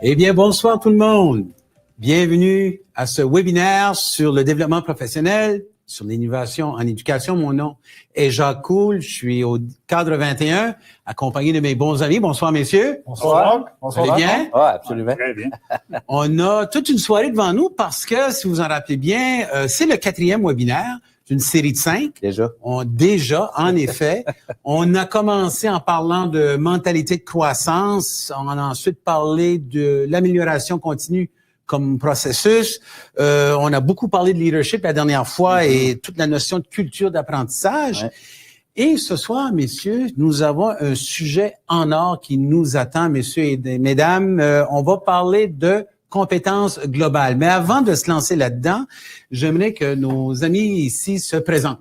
Eh bien, bonsoir tout le monde. Bienvenue à ce webinaire sur le développement professionnel, sur l'innovation en éducation. Mon nom est Jacques Cool. Je suis au cadre 21, accompagné de mes bons amis. Bonsoir, messieurs. Bonsoir. Bonsoir. Vous allez bien? Oui, absolument. Très bien. On a toute une soirée devant nous parce que, si vous en rappelez bien, c'est le 4e webinaire d'une série de 5. Déjà, en effet. On a commencé en parlant de mentalité de croissance. On a ensuite parlé de l'amélioration continue comme processus. On a beaucoup parlé de leadership la dernière fois et toute la notion de culture d'apprentissage. Ouais. Et ce soir, messieurs, nous avons un sujet en or qui nous attend, messieurs et mesdames. On va parler de compétences globales. Mais avant de se lancer là-dedans, j'aimerais que nos amis ici se présentent.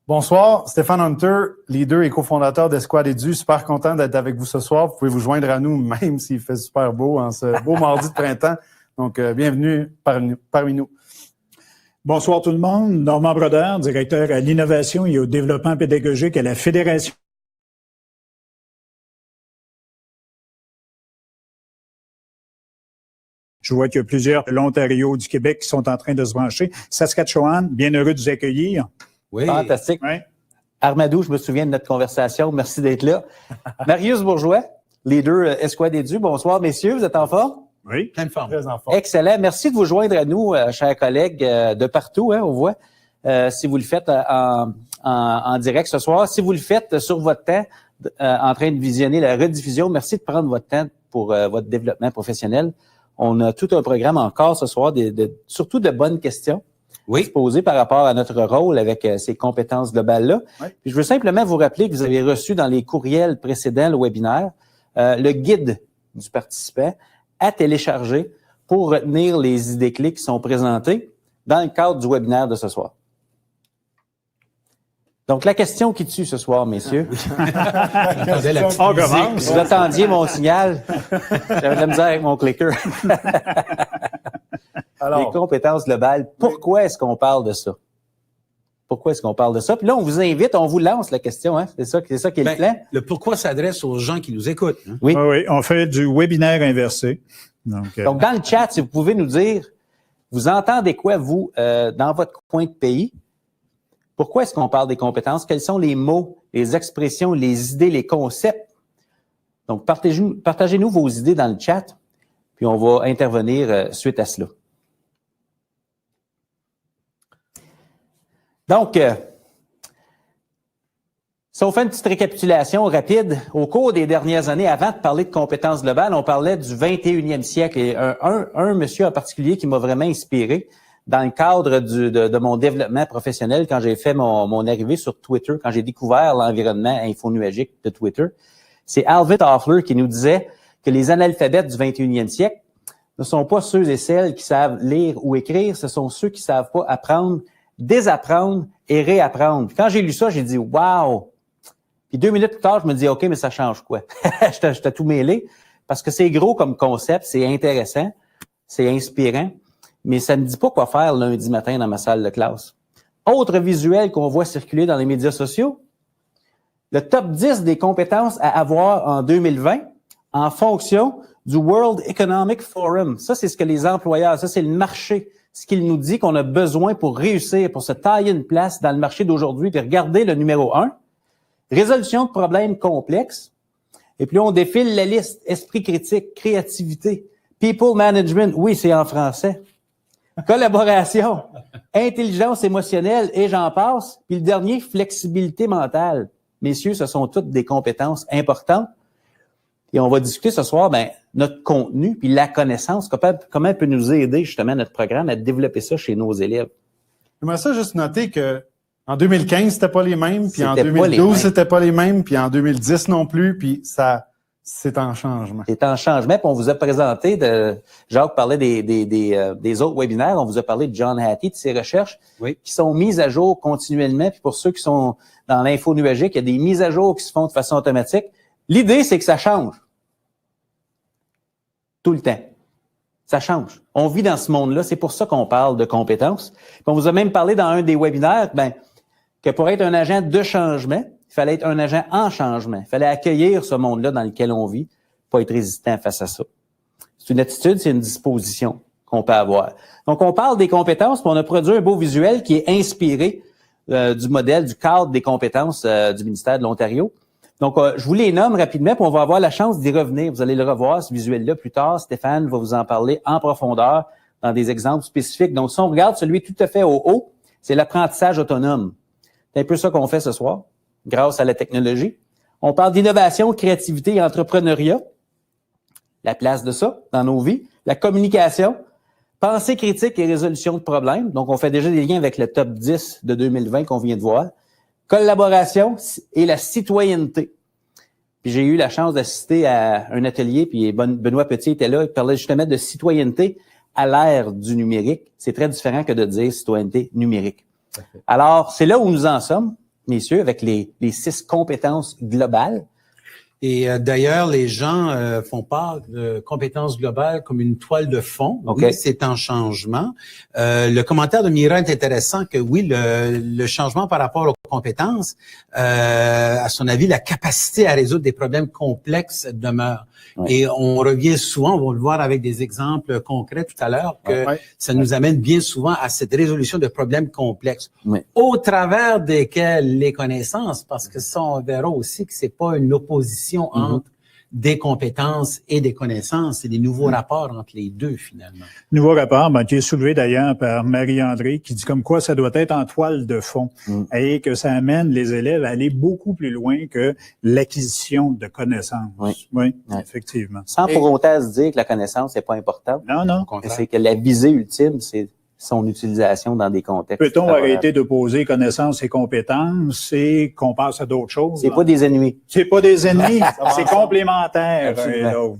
Bonsoir, Stéphane Hunter, leader et cofondateur d'Escouade Edu. Super content d'être avec vous ce soir. Vous pouvez vous joindre à nous, même s'il fait super beau en ce beau mardi de printemps. Donc, bienvenue parmi nous. Bonsoir tout le monde. Normand Brodeur, directeur à l'innovation et au développement pédagogique à la Fédération. Je vois qu'il y a plusieurs de l'Ontario, du Québec qui sont en train de se brancher. Saskatchewan, bien heureux de vous accueillir. Oui. Fantastique. Oui. Armadou, je me souviens de notre conversation. Merci d'être là. Marius Bourgeois, leader Escouade Edu. Bonsoir, messieurs. Vous êtes en forme? Oui, plein de forme. Très en forme. Excellent. Merci de vous joindre à nous, chers collègues de partout, on voit, si vous le faites en direct ce soir. Si vous le faites sur votre temps, en train de visionner la rediffusion, merci de prendre votre temps pour votre développement professionnel. On a tout un programme encore ce soir, surtout de bonnes questions posées par rapport à notre rôle avec ces compétences globales-là. Oui. Puis je veux simplement vous rappeler que vous avez reçu dans les courriels précédents, le webinaire, le guide du participant à télécharger pour retenir les idées clés qui sont présentées dans le cadre du webinaire de ce soir. Donc, la question qui tue ce soir, messieurs. On commence. Vous attendiez mon signal. J'avais de la misère avec mon clicker. Alors, les compétences globales. Pourquoi est-ce qu'on parle de ça? Pourquoi est-ce qu'on parle de ça? Puis là, on vous invite, on vous lance la question. Hein? C'est ça qui est le plan. Le pourquoi s'adresse aux gens qui nous écoutent. Hein? Oui, on fait du webinaire inversé. Donc, dans le chat, si vous pouvez nous dire, vous entendez quoi, vous, dans votre coin de pays? Pourquoi est-ce qu'on parle des compétences? Quels sont les mots, les expressions, les idées, les concepts? Donc, partagez-nous vos idées dans le chat, puis on va intervenir suite à cela. Donc, si on fait une petite récapitulation rapide, au cours des dernières années, avant de parler de compétences globales, on parlait du 21e siècle. Et un monsieur en particulier qui m'a vraiment inspiré dans le cadre de mon développement professionnel, quand j'ai fait mon arrivée sur Twitter, quand j'ai découvert l'environnement infonuagique de Twitter, c'est Alvin Toffler qui nous disait que les analphabètes du 21e siècle ne sont pas ceux et celles qui savent lire ou écrire, ce sont ceux qui savent pas apprendre, désapprendre et réapprendre. Puis quand j'ai lu ça, j'ai dit « wow ». Puis 2 minutes plus tard, je me dis « OK, mais ça change quoi? » J'étais tout mêlé parce que c'est gros comme concept, c'est intéressant, c'est inspirant, mais ça ne me dit pas quoi faire lundi matin dans ma salle de classe. Autre visuel qu'on voit circuler dans les médias sociaux, le top 10 des compétences à avoir en 2020 en fonction du World Economic Forum. Ça, c'est ce que les employeurs, ça, c'est le marché, ce qu'il nous dit qu'on a besoin pour réussir, pour se tailler une place dans le marché d'aujourd'hui. Puis regardez le numéro 1, résolution de problèmes complexes. Et puis là, on défile la liste, esprit critique, créativité, people management, oui, c'est en français. Collaboration, intelligence émotionnelle et j'en passe. Puis le dernier, flexibilité mentale. Messieurs, ce sont toutes des compétences importantes. Et on va discuter ce soir, notre contenu puis la connaissance, comment peut nous aider justement notre programme à développer ça chez nos élèves. J'aimerais ça juste noter que en 2015, c'était pas les mêmes, puis en 2012, c'était pas les mêmes, puis en 2010 non plus, puis ça... C'est en changement. C'est en changement. Puis on vous a présenté, Jacques parlait des autres webinaires, on vous a parlé de John Hattie, de ses recherches qui sont mises à jour continuellement. Puis pour ceux qui sont dans l'info nuagique, il y a des mises à jour qui se font de façon automatique. L'idée, c'est que ça change. Tout le temps. Ça change. On vit dans ce monde-là. C'est pour ça qu'on parle de compétences. Puis on vous a même parlé dans un des webinaires, que pour être un agent de changement, il fallait être un agent en changement. Il fallait accueillir ce monde-là dans lequel on vit, pas être résistant face à ça. C'est une attitude, c'est une disposition qu'on peut avoir. Donc, on parle des compétences, puis on a produit un beau visuel qui est inspiré du modèle, du cadre des compétences du ministère de l'Ontario. Donc, je vous les nomme rapidement, puis on va avoir la chance d'y revenir. Vous allez le revoir, ce visuel-là, plus tard. Stéphane va vous en parler en profondeur dans des exemples spécifiques. Donc, si on regarde celui tout à fait au haut, c'est l'apprentissage autonome. C'est un peu ça qu'on fait ce soir, grâce à la technologie. On parle d'innovation, créativité et entrepreneuriat. La place de ça dans nos vies. La communication, pensée critique et résolution de problèmes. Donc, on fait déjà des liens avec le top 10 de 2020 qu'on vient de voir. Collaboration et la citoyenneté. Puis j'ai eu la chance d'assister à un atelier, puis Benoît Petit était là, il parlait justement de citoyenneté à l'ère du numérique. C'est très différent que de dire citoyenneté numérique. Alors, c'est là où nous en sommes, messieurs, avec les 6 compétences globales. Et d'ailleurs, les gens font part de compétences globales comme une toile de fond. Okay. Oui, c'est en changement. Le commentaire de Mira est intéressant que oui, le changement par rapport aux compétences, à son avis, la capacité à résoudre des problèmes complexes demeure. Ouais. Et on revient souvent, on va le voir avec des exemples concrets tout à l'heure, que ça nous amène bien souvent à cette résolution de problèmes complexes. Au travers desquels les connaissances, parce que ça, on verra aussi que c'est pas une opposition entre des compétences et des connaissances, c'est des nouveaux rapports entre les deux, finalement. Nouveau rapport, qui est soulevé d'ailleurs par Marie-André, qui dit comme quoi ça doit être en toile de fond et que ça amène les élèves à aller beaucoup plus loin que l'acquisition de connaissances. Oui, effectivement. Sans pour autant se dire que la connaissance n'est pas importante. Non. C'est que la visée ultime, c'est son utilisation dans des contextes. Peut-on arrêter d'opposer connaissances et compétences et qu'on passe à d'autres choses? C'est pas des ennemis. C'est pas des ennemis, c'est complémentaire.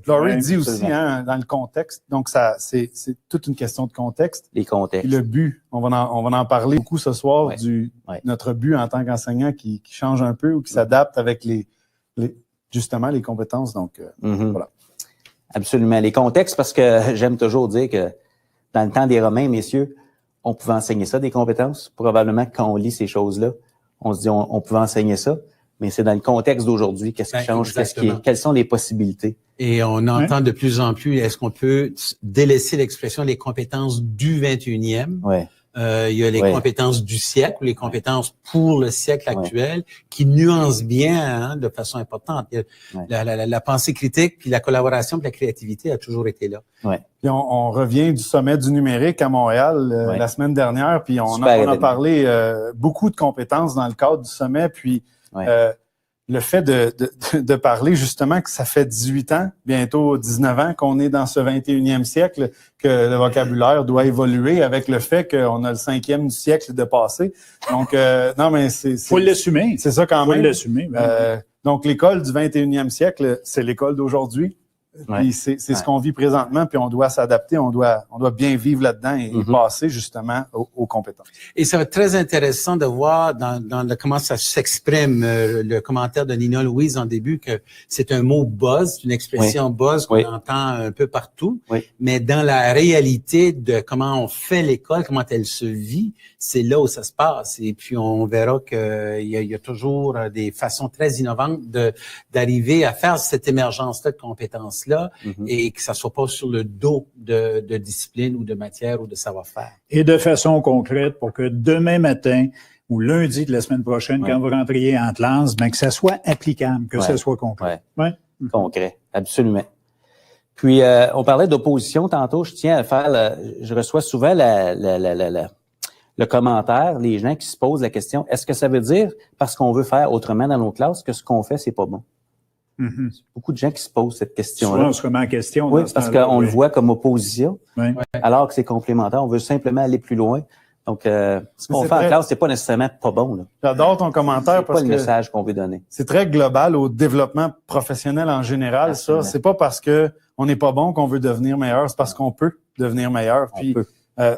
Laurie dit aussi, dans le contexte, donc ça, c'est toute une question de contexte. Les contextes. Et le but, on va en parler beaucoup ce soir notre but en tant qu'enseignant qui change un peu ou qui s'adapte avec justement les compétences. Donc, voilà. Absolument. Les contextes, parce que j'aime toujours dire que dans le temps des Romains, messieurs, on pouvait enseigner ça, des compétences. Probablement, quand on lit ces choses-là, on se dit on pouvait enseigner ça, mais c'est dans le contexte d'aujourd'hui. Qu'est-ce qui change? Quelles sont les possibilités? Et on entend de plus en plus, est-ce qu'on peut délaisser l'expression les compétences du 21e? Il y a les compétences du siècle, les compétences pour le siècle actuel, qui nuancent bien de façon importante. La pensée critique, puis la collaboration, puis la créativité a toujours été là. Puis on revient du sommet du numérique à Montréal la semaine dernière, puis on a parlé beaucoup de compétences dans le cadre du sommet, puis le fait de parler justement que ça fait 18 ans, bientôt 19 ans qu'on est dans ce 21e siècle, que le vocabulaire doit évoluer avec le fait qu'on a le 5e du siècle de passé. Donc, non, mais c'est... Faut l'assumer. C'est ça quand même. Faut l'assumer. Donc, l'école du 21e siècle, c'est l'école d'aujourd'hui. Puis c'est ce qu'on vit présentement, puis on doit s'adapter, on doit bien vivre là-dedans et passer justement aux compétences. Et ça va être très intéressant de voir dans comment ça s'exprime, le commentaire de Nina Louise en début, que c'est un mot buzz, une expression buzz qu'on entend un peu partout, mais dans la réalité de comment on fait l'école, comment elle se vit, c'est là où ça se passe. Et puis on verra qu'il y a toujours des façons très innovantes d'arriver à faire cette émergence-là de compétences là et que ça soit pas sur le dos de discipline ou de matière ou de savoir-faire. Et de façon concrète pour que demain matin ou lundi de la semaine prochaine, quand vous rentriez en classe, que ça soit applicable, que ça soit concret. Concret, absolument. Puis, on parlait d'opposition tantôt. Je tiens à faire, je reçois souvent le commentaire, les gens qui se posent la question, est-ce que ça veut dire, parce qu'on veut faire autrement dans nos classes, que ce qu'on fait, c'est pas bon? Beaucoup de gens qui se posent cette question-là. Souvent, on se remet en question. Oui, parce qu'on le voit comme opposition, alors que c'est complémentaire. On veut simplement aller plus loin. Donc, ce qu'on fait en classe, c'est pas nécessairement pas bon. Là. J'adore ton commentaire parce que c'est pas le message qu'on veut donner. C'est très global au développement professionnel en général. Absolument. Ça, c'est pas parce que on n'est pas bon qu'on veut devenir meilleur, c'est parce qu'on peut devenir meilleur. Puis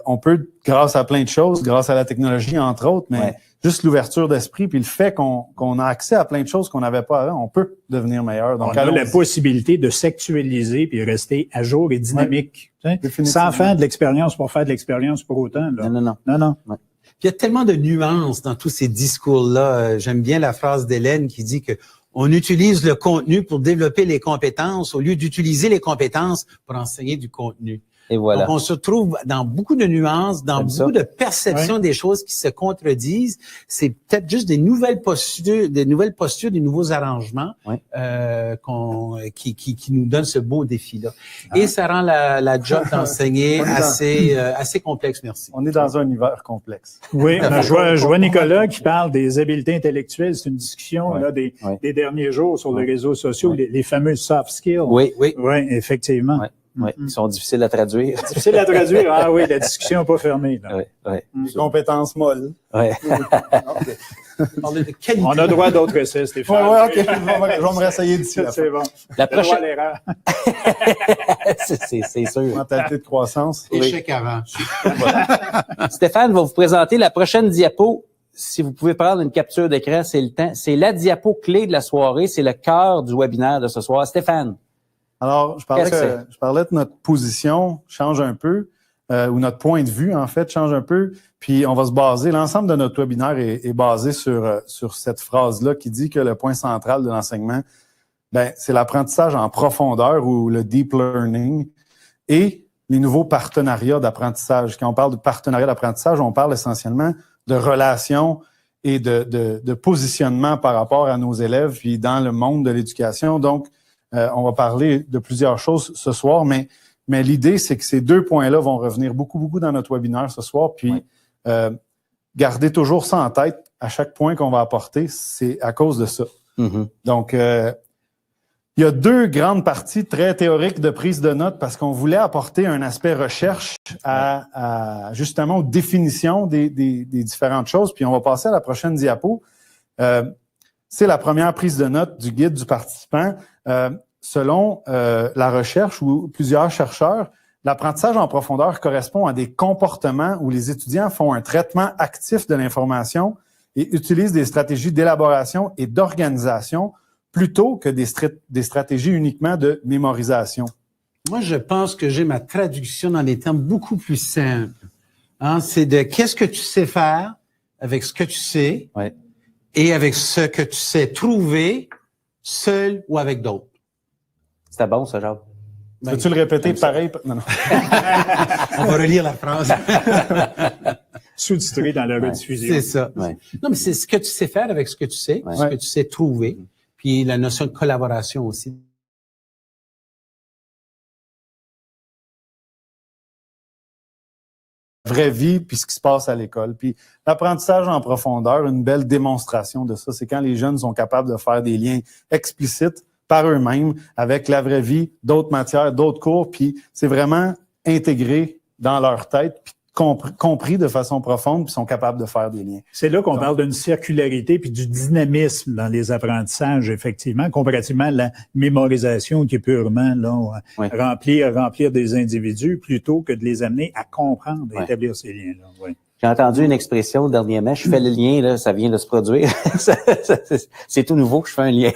on peut, grâce à plein de choses, grâce à la technologie entre autres, mais juste l'ouverture d'esprit puis le fait qu'on a accès à plein de choses qu'on n'avait pas avant, on peut devenir meilleur. Donc, on a la possibilité de s'actualiser puis rester à jour et dynamique. Sans faire de l'expérience pour faire de l'expérience pour autant. Là. Non. Puis il y a tellement de nuances dans tous ces discours-là. J'aime bien la phrase d'Hélène qui dit que on utilise le contenu pour développer les compétences au lieu d'utiliser les compétences pour enseigner du contenu. Et voilà. Donc, on se trouve dans beaucoup de nuances, dans beaucoup de perceptions des choses qui se contredisent. C'est peut-être juste des nouvelles postures, des nouveaux arrangements qui nous donnent ce beau défi-là. Et ça rend la job d'enseigner assez complexe, merci. On est dans un univers complexe. Oui, je vois Nicolas qui parle des habiletés intellectuelles. C'est une discussion là, des derniers jours sur les réseaux sociaux, les fameux soft skills. Oui. Oui, effectivement. Oui, ils sont difficiles à traduire. Difficile à traduire. Ah oui, la discussion n'est pas fermée. Là. Les compétences molles. Oui. On a droit d'autres essais, Stéphane. Oui, OK. Je vais me réessayer d'ici la fin. C'est bon. La prochaine... l'erreur. c'est sûr. Mentalité de croissance. Échec avant. Stéphane va vous présenter la prochaine diapo. Si vous pouvez prendre une capture d'écran, c'est le temps. C'est la diapo clé de la soirée. C'est le cœur du webinaire de ce soir. Stéphane. Alors, je parlais de notre position change un peu, ou notre point de vue, en fait, change un peu. Puis, on va se baser, l'ensemble de notre webinaire est basé sur cette phrase-là qui dit que le point central de l'enseignement, c'est l'apprentissage en profondeur ou le deep learning et les nouveaux partenariats d'apprentissage. Quand on parle de partenariat d'apprentissage, on parle essentiellement de relations et de positionnement par rapport à nos élèves puis dans le monde de l'éducation. Donc, on va parler de plusieurs choses ce soir, mais l'idée, c'est que ces deux points-là vont revenir beaucoup dans notre webinaire ce soir. Puis, gardez toujours ça en tête à chaque point qu'on va apporter, c'est à cause de ça. Mm-hmm. Donc, il y a deux grandes parties très théoriques de prise de notes parce qu'on voulait apporter un aspect recherche à justement aux définitions des différentes choses. Puis, on va passer à la prochaine diapo. C'est la première prise de notes du guide du participant. Selon la recherche ou plusieurs chercheurs, l'apprentissage en profondeur correspond à des comportements où les étudiants font un traitement actif de l'information et utilisent des stratégies d'élaboration et d'organisation plutôt que des stratégies uniquement de mémorisation. Moi, je pense que j'ai ma traduction dans des termes beaucoup plus simples. C'est de qu'est-ce que tu sais faire avec ce que tu sais. Ouais. Et avec ce que tu sais trouver, seul ou avec d'autres. C'était bon, ça, Jacques. Peux-tu le répéter pareil? Non. On va relire la phrase. Sous-titré dans la rediffusion. C'est ça. Ouais. Non, mais c'est ce que tu sais faire avec ce que tu sais, ce que tu sais trouver, puis la notion de collaboration aussi. Vraie vie, puis ce qui se passe à l'école. Puis l'apprentissage en profondeur, une belle démonstration de ça, c'est quand les jeunes sont capables de faire des liens explicites par eux-mêmes avec la vraie vie, d'autres matières, d'autres cours, puis c'est vraiment intégré dans leur tête, puis compris de façon profonde, puis sont capables de faire des liens. C'est là qu'on parle d'une circularité puis du dynamisme dans les apprentissages, effectivement, comparativement à la mémorisation qui est purement là, remplir des individus plutôt que de les amener à comprendre et établir ces liens-là. Oui. J'ai entendu une expression dernièrement, je fais le lien, là, ça vient de se produire. C'est tout nouveau que je fais un lien.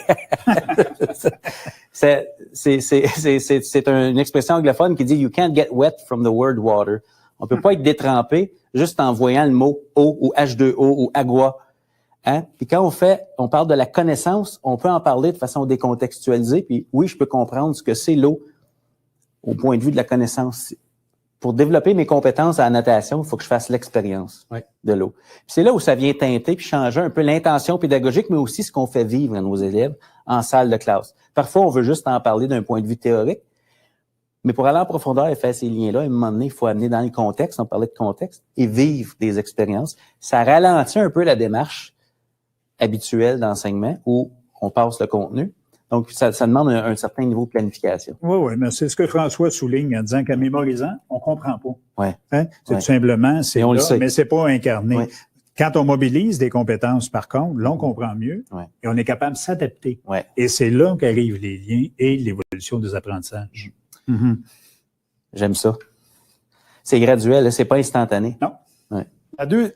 C'est une expression anglophone qui dit « You can't get wet from the word water ». On peut pas être détrempé juste en voyant le mot eau ou H2O ou agua. Hein? Puis quand on parle de la connaissance, on peut en parler de façon décontextualisée. Puis oui, je peux comprendre ce que c'est l'eau au point de vue de la connaissance. Pour développer mes compétences en natation, il faut que je fasse l'expérience de l'eau. Puis c'est là où ça vient teinter puis changer un peu l'intention pédagogique, mais aussi ce qu'on fait vivre à nos élèves en salle de classe. Parfois, on veut juste en parler d'un point de vue théorique. Mais pour aller en profondeur et faire ces liens-là, à un moment donné, il faut amener dans le contexte, on parlait de contexte, et vivre des expériences. Ça ralentit un peu la démarche habituelle d'enseignement où on passe le contenu. Donc, ça demande un certain niveau de planification. Oui, mais c'est ce que François souligne en disant qu'en mémorisant, on comprend pas. Ouais. Hein? C'est tout simplement, c'est là, mais c'est pas incarné. Ouais. Quand on mobilise des compétences, par contre, là, on comprend mieux et on est capable de s'adapter. Ouais. Et c'est là qu'arrivent les liens et l'évolution des apprentissages. Mm-hmm. J'aime ça. C'est graduel, c'est pas instantané. Non. Ouais.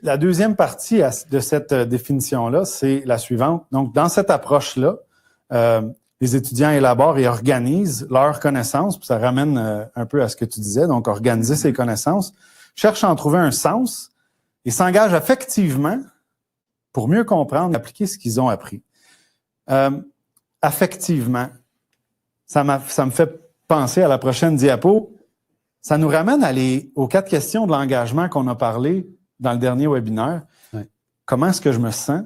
La deuxième partie de cette définition-là, c'est la suivante. Donc, dans cette approche-là, les étudiants élaborent et organisent leurs connaissances, puis ça ramène un peu à ce que tu disais, donc organiser ses connaissances, cherchent à en trouver un sens et s'engagent affectivement pour mieux comprendre et appliquer ce qu'ils ont appris. Affectivement, ça me fait penser à la prochaine diapo. Ça nous ramène aux 4 questions de l'engagement qu'on a parlé dans le dernier webinaire. Ouais. Comment est-ce que je me sens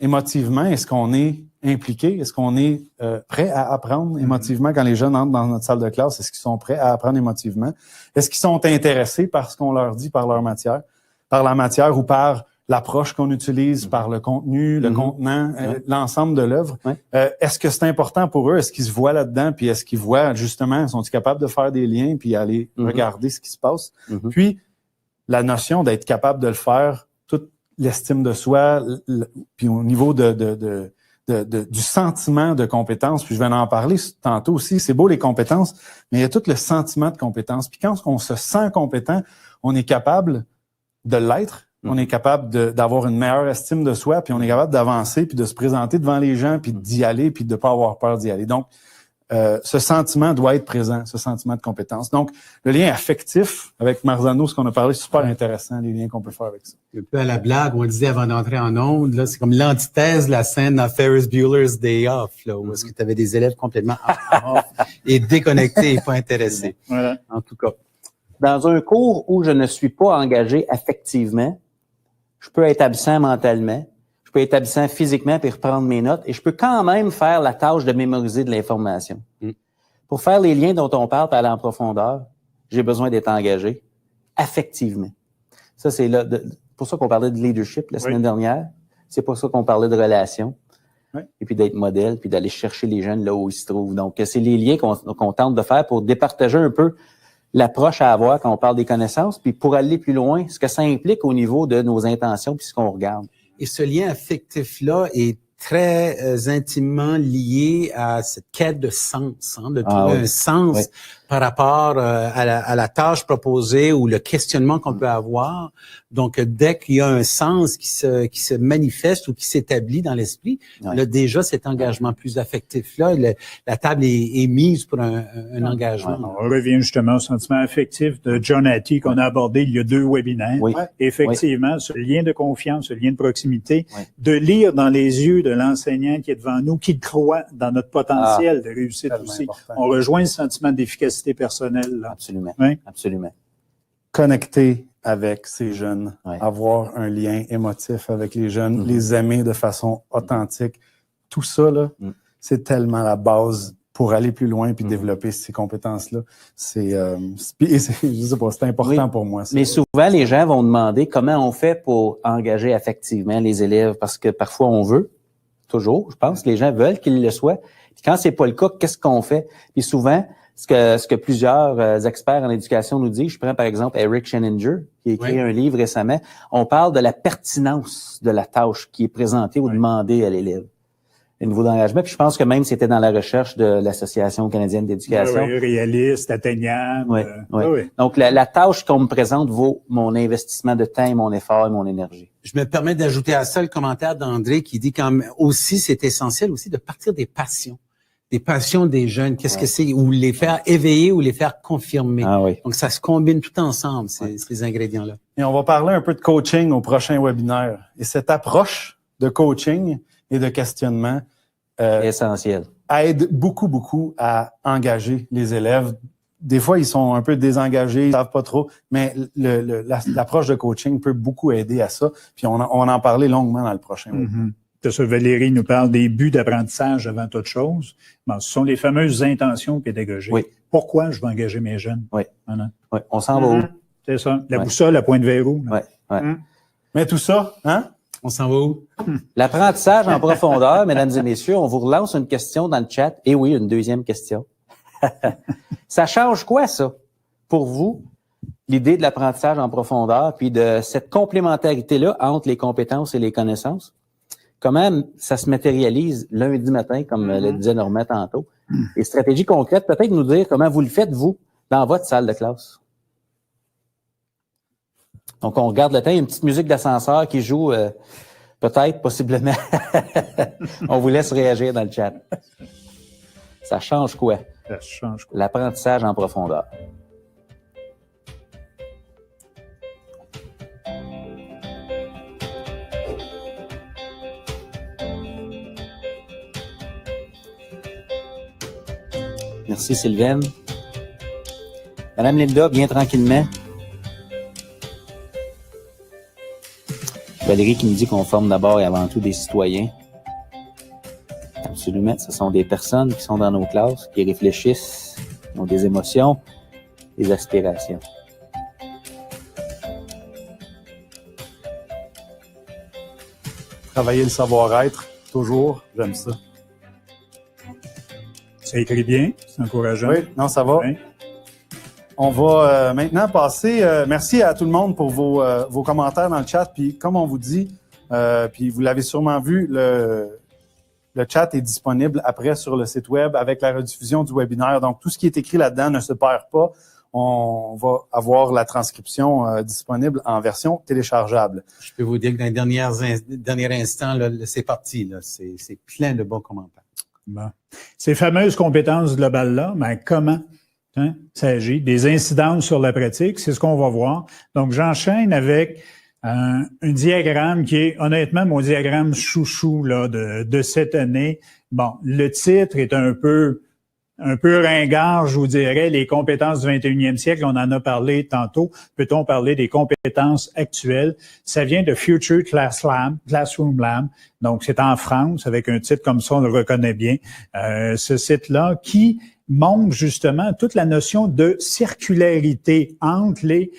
émotivement? Est-ce qu'on est impliqué? Est-ce qu'on est prêt à apprendre émotivement quand les jeunes entrent dans notre salle de classe? Est-ce qu'ils sont prêts à apprendre émotivement? Est-ce qu'ils sont intéressés par ce qu'on leur dit par la matière ou par l'approche qu'on utilise, par le contenu, le contenant, l'ensemble de l'œuvre? Est-ce que c'est important pour eux? Est-ce qu'ils se voient là-dedans? Puis est-ce qu'ils voient justement, sont-ils capables de faire des liens puis aller regarder ce qui se passe? Puis la notion d'être capable de le faire, toute l'estime de soi, puis au niveau du sentiment de compétence, puis je vais en parler tantôt aussi, c'est beau les compétences, mais il y a tout le sentiment de compétence. Puis quand on se sent compétent, on est capable de l'être, on est capable d'avoir une meilleure estime de soi, puis on est capable d'avancer, puis de se présenter devant les gens, puis d'y aller, puis de ne pas avoir peur d'y aller. Donc, ce sentiment doit être présent, ce sentiment de compétence. Donc, le lien affectif avec Marzano, ce qu'on a parlé, c'est super intéressant, les liens qu'on peut faire avec ça. Un peu à la blague, on le disait avant d'entrer en onde, là, c'est comme l'antithèse de la scène dans Ferris Bueller's Day Off, là, où est-ce que tu avais des élèves complètement off et déconnectés et pas intéressés. Voilà. En tout cas. Dans un cours où je ne suis pas engagé affectivement, je peux être absent mentalement, je peux être absent physiquement puis reprendre mes notes et je peux quand même faire la tâche de mémoriser de l'information. Pour faire les liens dont on parle et aller en profondeur, j'ai besoin d'être engagé affectivement. Ça, c'est là, pour ça qu'on parlait de leadership la semaine dernière. C'est pour ça qu'on parlait de relations. Et puis d'être modèle, puis d'aller chercher les jeunes là où ils se trouvent. Donc, c'est les liens qu'on tente de faire pour départager un peu l'approche à avoir quand on parle des connaissances, puis pour aller plus loin, ce que ça implique au niveau de nos intentions puis ce qu'on regarde. Et ce lien affectif-là est très intimement lié à cette quête de sens, de trouver un sens par rapport à la tâche proposée ou le questionnement qu'on peut avoir. Donc, dès qu'il y a un sens qui se manifeste ou qui s'établit dans l'esprit, là, déjà, cet engagement plus affectif-là, la table est mise pour un engagement. On revient justement au sentiment affectif de John Hattie qu'on a abordé il y a 2 webinaires. Effectivement, ce lien de confiance, ce lien de proximité, de lire dans les yeux de l'enseignant qui est devant nous, qui croit dans notre potentiel de réussite aussi. Important. On rejoint le sentiment d'efficacité personnelle. Là. Absolument. Absolument. Connecter avec ces jeunes, avoir un lien émotif avec les jeunes, les aimer de façon authentique. Tout ça, là, c'est tellement la base pour aller plus loin puis développer ces compétences-là. C'est important pour moi. Mais souvent, les gens vont demander comment on fait pour engager affectivement les élèves, parce que parfois on veut, toujours, je pense, les gens veulent qu'ils le soient. Puis quand c'est pas le cas, qu'est-ce qu'on fait? Puis souvent, ce que plusieurs experts en éducation nous disent, je prends par exemple Eric Sheninger, qui a écrit un livre récemment, on parle de la pertinence de la tâche qui est présentée ou demandée à l'élève. Le niveau d'engagement, puis je pense que même c'était dans la recherche de l'Association canadienne d'éducation. Oui, réaliste, atteignable. Donc, la tâche qu'on me présente vaut mon investissement de temps, mon effort et mon énergie. Je me permets d'ajouter à ça le commentaire d'André qui dit quand aussi, c'est essentiel aussi de partir des passions des jeunes. Qu'est-ce que c'est? Ou les faire éveiller ou les faire confirmer. Donc, ça se combine tout ensemble, ces ingrédients-là. Et on va parler un peu de coaching au prochain webinaire. Et cette approche de coaching et de questionnement essentiel. Aide beaucoup à engager les élèves. Des fois, ils sont un peu désengagés, ils savent pas trop, mais l'approche de coaching peut beaucoup aider à ça. Puis on en parlait longuement dans le prochain webinaire. Professeur Valérie nous parle des buts d'apprentissage avant toute chose. Bon, ce sont les fameuses intentions pédagogiques. Pourquoi je vais engager mes jeunes? On s'en va où? C'est ça. La boussole, la pointe vers où? Mais tout ça, on s'en va où? L'apprentissage en profondeur, mesdames et messieurs, on vous relance une question dans le chat. Et oui, une deuxième question. Ça change quoi, ça, pour vous, l'idée de l'apprentissage en profondeur, puis de cette complémentarité-là entre les compétences et les connaissances? Comment ça se matérialise lundi matin, comme le disait Normand tantôt? Les stratégies concrètes, peut-être nous dire comment vous le faites, vous, dans votre salle de classe. Donc, on regarde le temps, il y a une petite musique d'ascenseur qui joue, peut-être, possiblement. On vous laisse réagir dans le chat. Ça change quoi? Ça change quoi? L'apprentissage en profondeur. Merci, Sylvaine. Madame Linda, bien tranquillement. Valérie qui nous dit qu'on forme d'abord et avant tout des citoyens. Absolument, ce sont des personnes qui sont dans nos classes, qui réfléchissent, qui ont des émotions, des aspirations. Travailler le savoir-être, toujours, j'aime ça. Ça écrit bien, c'est encourageant. Oui, non, ça va. Oui. On va maintenant passer. Merci à tout le monde pour vos commentaires dans le chat. Puis comme on vous dit, puis vous l'avez sûrement vu, le chat est disponible après sur le site web avec la rediffusion du webinaire. Donc tout ce qui est écrit là-dedans ne se perd pas. On va avoir la transcription disponible en version téléchargeable. Je peux vous dire que dans les derniers instants, là, c'est parti. Là, c'est plein de bons commentaires. Bon. Ces fameuses compétences globales-là, ben comment ça agit? Des incidences sur la pratique, c'est ce qu'on va voir. Donc, j'enchaîne avec un diagramme qui est honnêtement mon diagramme chouchou là, de cette année. Bon, le titre est un peu ringard, je vous dirais, les compétences du 21e siècle, on en a parlé tantôt. Peut-on parler des compétences actuelles? Ça vient de Future Classroom Lab. Donc, c'est en France, avec un titre comme ça, on le reconnaît bien. Ce site-là qui montre justement toute la notion de circularité entre les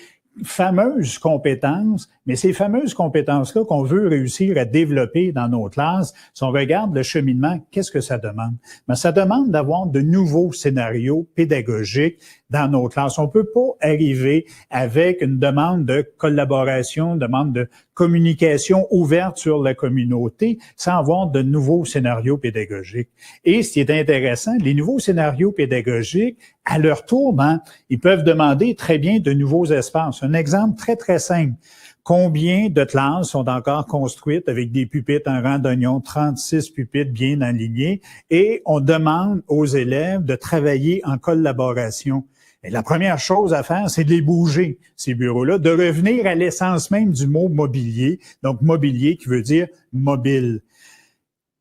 fameuses compétences, mais ces fameuses compétences-là qu'on veut réussir à développer dans nos classes, si on regarde le cheminement, qu'est-ce que ça demande? Ben, ça demande d'avoir de nouveaux scénarios pédagogiques dans nos classes. On peut pas arriver avec une demande de collaboration, une demande de communication ouverte sur la communauté sans avoir de nouveaux scénarios pédagogiques. Et ce qui est intéressant, les nouveaux scénarios pédagogiques, à leur tour, ben, ils peuvent demander très bien de nouveaux espaces. Un exemple très, très simple. Combien de classes sont encore construites avec des pupitres en rang d'oignon, 36 pupitres bien alignés, et on demande aux élèves de travailler en collaboration. Et la première chose à faire, c'est de les bouger, ces bureaux-là, de revenir à l'essence même du mot mobilier, donc mobilier qui veut dire mobile.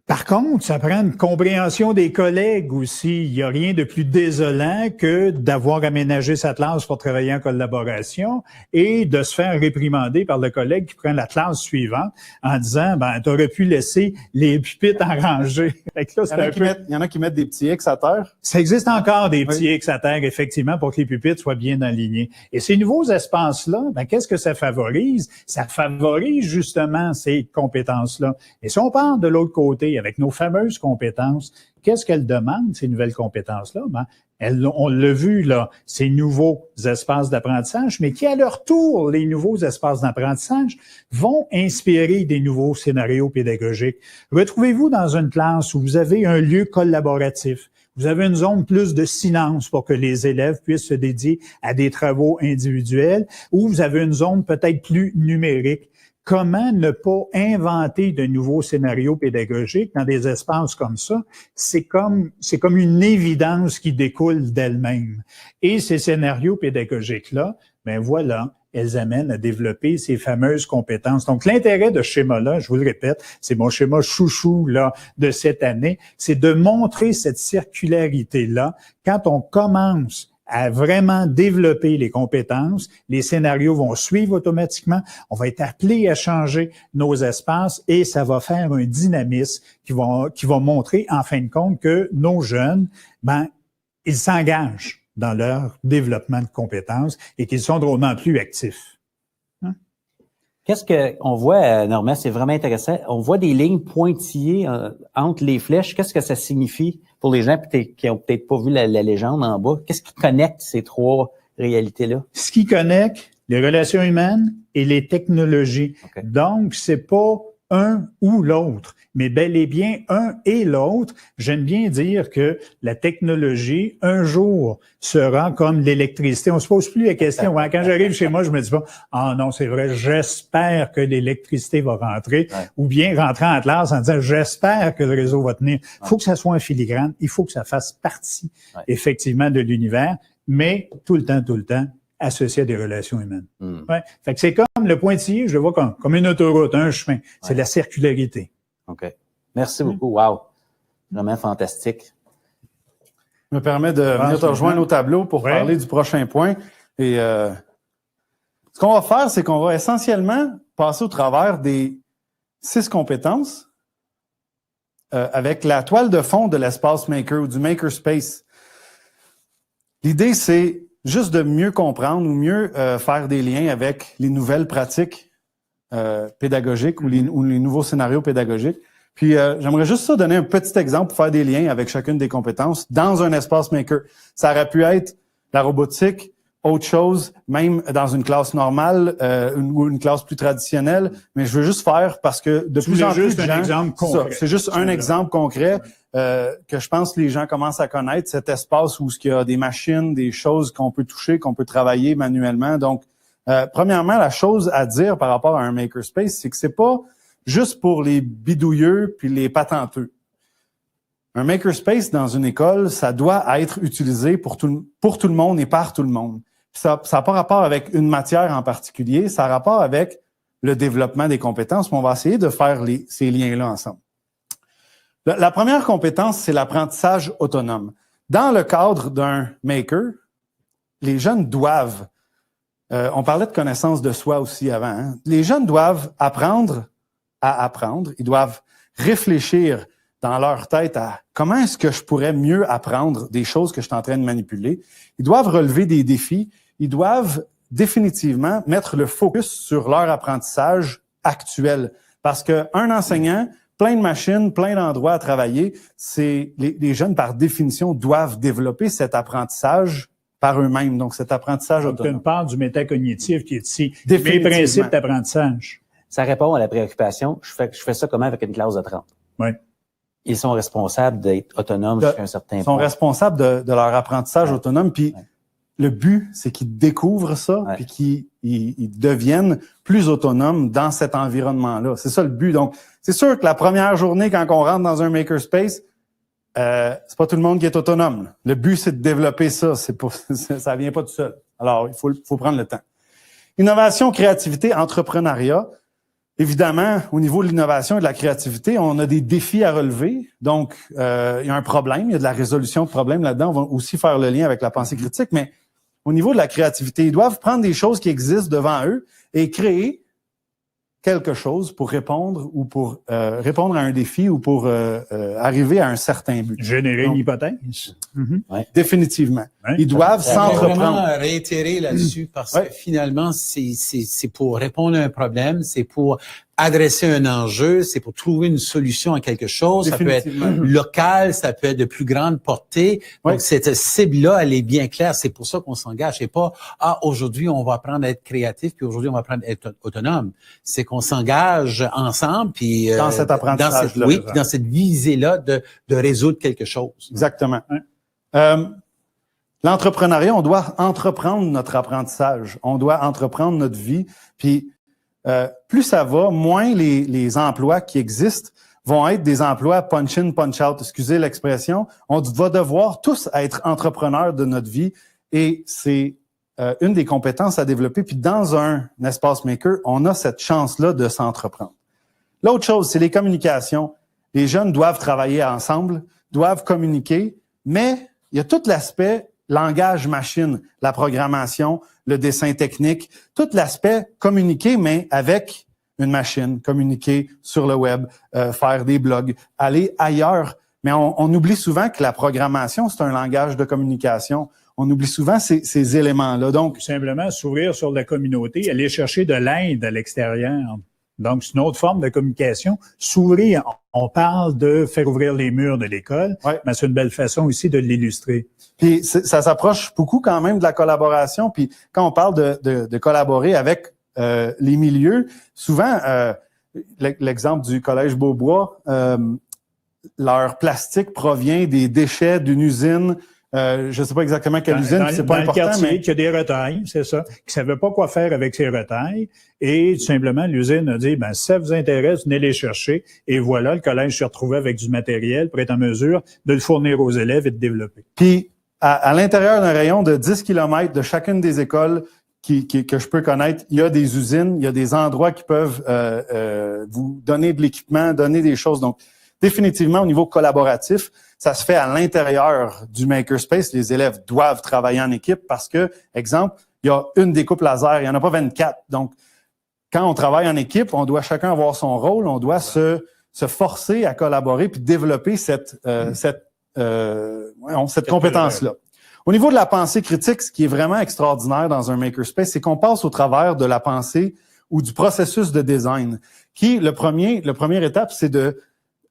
Par contre, ça prend une compréhension des collègues aussi. Il n'y a rien de plus désolant que d'avoir aménagé sa classe pour travailler en collaboration et de se faire réprimander par le collègue qui prend la classe suivante en disant, ben, t'aurais pu laisser les pupitres en rangée. Fait que là, il y en a qui mettent des petits X à terre. Ça existe encore des petits X à terre, effectivement, pour que les pupitres soient bien alignés. Et ces nouveaux espaces-là, ben, qu'est-ce que ça favorise? Ça favorise justement ces compétences-là. Et si on part de l'autre côté, avec nos fameuses compétences, qu'est-ce qu'elles demandent, ces nouvelles compétences-là? Ben, on l'a vu, là, ces nouveaux espaces d'apprentissage, mais qui, à leur tour, les nouveaux espaces d'apprentissage vont inspirer des nouveaux scénarios pédagogiques. Retrouvez-vous dans une classe où vous avez un lieu collaboratif. Vous avez une zone plus de silence pour que les élèves puissent se dédier à des travaux individuels, ou vous avez une zone peut-être plus numérique. Comment ne pas inventer de nouveaux scénarios pédagogiques dans des espaces comme ça? C'est comme une évidence qui découle d'elle-même. Et ces scénarios pédagogiques-là, ben voilà, elles amènent à développer ces fameuses compétences. Donc, l'intérêt de ce schéma-là, je vous le répète, c'est mon schéma chouchou là de cette année, c'est de montrer cette circularité-là quand on commence à vraiment développer les compétences, les scénarios vont suivre automatiquement, on va être appelé à changer nos espaces et ça va faire un dynamisme qui va montrer en fin de compte que nos jeunes, ben, ils s'engagent dans leur développement de compétences et qu'ils sont drôlement plus actifs. Qu'est-ce qu'on voit, Normand, c'est vraiment intéressant. On voit des lignes pointillées entre les flèches. Qu'est-ce que ça signifie pour les gens qui ont peut-être pas vu la légende en bas? Qu'est-ce qui connecte ces trois réalités-là? Ce qui connecte les relations humaines et les technologies. Okay. Donc, c'est pas un ou l'autre, mais bel et bien un et l'autre. J'aime bien dire que la technologie, un jour, sera comme l'électricité. On se pose plus la question. Hein? Quand j'arrive chez moi, je me dis pas, ah non, c'est vrai, j'espère que l'électricité va rentrer, ou bien rentrer en classe en disant, j'espère que le réseau va tenir. Il faut que ça soit en filigrane, il faut que ça fasse partie, effectivement, de l'univers, mais tout le temps, associé à des relations humaines. Ouais. Fait que c'est comme le pointillé, je le vois comme une autoroute, un chemin. C'est la circularité. OK. Merci beaucoup. Wow. Vraiment fantastique. Je me permets de venir te rejoindre au tableau pour parler du prochain point. Et ce qu'on va faire, c'est qu'on va essentiellement passer au travers des 6 compétences avec la toile de fond de l'espace maker ou du makerspace. L'idée, c'est juste de mieux comprendre ou mieux faire des liens avec les nouvelles pratiques pédagogiques ou les nouveaux scénarios pédagogiques. Puis, j'aimerais juste ça donner un petit exemple pour faire des liens avec chacune des compétences dans un espace maker. Ça aurait pu être la robotique, autre chose, même dans une classe normale ou une classe plus traditionnelle, mais je veux juste faire parce que de plus en plus de gens... C'est juste un exemple concret que je pense que les gens commencent à connaître, cet espace où il y a des machines, des choses qu'on peut toucher, qu'on peut travailler manuellement. Donc, premièrement, la chose à dire par rapport à un makerspace, c'est que c'est pas juste pour les bidouilleux puis les patenteux. Un makerspace dans une école, ça doit être utilisé pour tout le monde et par tout le monde. Puis ça n'a pas rapport avec une matière en particulier, ça a rapport avec le développement des compétences. Mais on va essayer de faire ces liens-là ensemble. La première compétence, c'est l'apprentissage autonome. Dans le cadre d'un maker, les jeunes doivent, on parlait de connaissance de soi aussi avant, hein? Les jeunes doivent apprendre à apprendre, ils doivent réfléchir dans leur tête à comment est-ce que je pourrais mieux apprendre des choses que je suis en train de manipuler. Ils doivent relever des défis, ils doivent définitivement mettre le focus sur leur apprentissage actuel. Parce qu'un enseignant, plein de machines, plein d'endroits à travailler, les jeunes, par définition, doivent développer cet apprentissage par eux-mêmes. Donc, cet apprentissage autonome. Tu me parles du métacognitif qui est ici. Les principes d'apprentissage. Ça répond à la préoccupation. Je fais ça comment avec une classe de 30? Oui. Ils sont responsables d'être autonomes jusqu'à un certain point. Ils sont responsables de leur apprentissage autonome. Puis le but, c'est qu'ils découvrent ça, puis qu'ils deviennent plus autonomes dans cet environnement-là. C'est ça le but. Donc, c'est sûr que la première journée, quand on rentre dans un makerspace, c'est pas tout le monde qui est autonome. Le but, c'est de développer ça. Ça vient pas tout seul. Alors, il faut prendre le temps. Innovation, créativité, entrepreneuriat. Évidemment, au niveau de l'innovation et de la créativité, on a des défis à relever. Donc, il y a un problème, il y a de la résolution de problèmes là-dedans. On va aussi faire le lien avec la pensée critique, mais au niveau de la créativité, ils doivent prendre des choses qui existent devant eux et créer quelque chose pour répondre ou pour répondre à un défi ou pour arriver à un certain but. Générer une hypothèse. Définitivement. Ils doivent s'entreprendre. Vraiment réitérer là-dessus parce que finalement, c'est pour répondre à un problème, c'est pour adresser un enjeu, c'est pour trouver une solution à quelque chose. Ça peut être local, ça peut être de plus grande portée. Donc, cette cible-là, elle est bien claire. C'est pour ça qu'on s'engage. C'est pas, aujourd'hui, on va apprendre à être créatif, puis aujourd'hui, on va apprendre à être autonome. C'est qu'on s'engage ensemble, puis dans cet apprentissage-là. Oui, puis dans cette visée-là de résoudre quelque chose. Exactement. L'entrepreneuriat, on doit entreprendre notre apprentissage. On doit entreprendre notre vie, puis plus ça va, moins les emplois qui existent vont être des emplois punch-in, punch-out. Excusez l'expression. On va devoir tous être entrepreneurs de notre vie et c'est une des compétences à développer. Puis dans un espace maker, on a cette chance-là de s'entreprendre. L'autre chose, c'est les communications. Les jeunes doivent travailler ensemble, doivent communiquer, mais il y a tout l'aspect langage machine, la programmation, le dessin technique, tout l'aspect communiquer, mais avec une machine, communiquer sur le web, faire des blogs, aller ailleurs. Mais on oublie souvent que la programmation, c'est un langage de communication. On oublie souvent ces éléments-là. Donc, simplement s'ouvrir sur la communauté, aller chercher de l'aide à l'extérieur. Donc, c'est une autre forme de communication. S'ouvrir, on parle de faire ouvrir les murs de l'école, mais c'est une belle façon aussi de l'illustrer. Puis ça s'approche beaucoup quand même de la collaboration. Puis quand on parle de collaborer avec les milieux, souvent, l'exemple du Collège Beaubois, leur plastique provient des déchets d'une usine. Je ne sais pas exactement quelle usine, c'est pas important. Dans le quartier, mais il y a des retailles, c'est ça, qui ne savaient pas quoi faire avec ces retailles. Et tout simplement, l'usine a dit, si ça vous intéresse, venez les chercher. Et voilà, le collège s'est retrouvé avec du matériel pour être en mesure de le fournir aux élèves et de développer. Puis, à l'intérieur d'un rayon de 10 km de chacune des écoles que je peux connaître, il y a des usines, il y a des endroits qui peuvent vous donner de l'équipement, donner des choses. Donc, définitivement, au niveau collaboratif, ça se fait à l'intérieur du makerspace. Les élèves doivent travailler en équipe parce que, exemple, il y a une découpe laser, il n'y en a pas 24. Donc, quand on travaille en équipe, on doit chacun avoir son rôle, on doit se forcer à collaborer puis développer cette compétence-là. Au niveau de la pensée critique, ce qui est vraiment extraordinaire dans un makerspace, c'est qu'on passe au travers de la pensée ou du processus de design, qui, le première étape, c'est de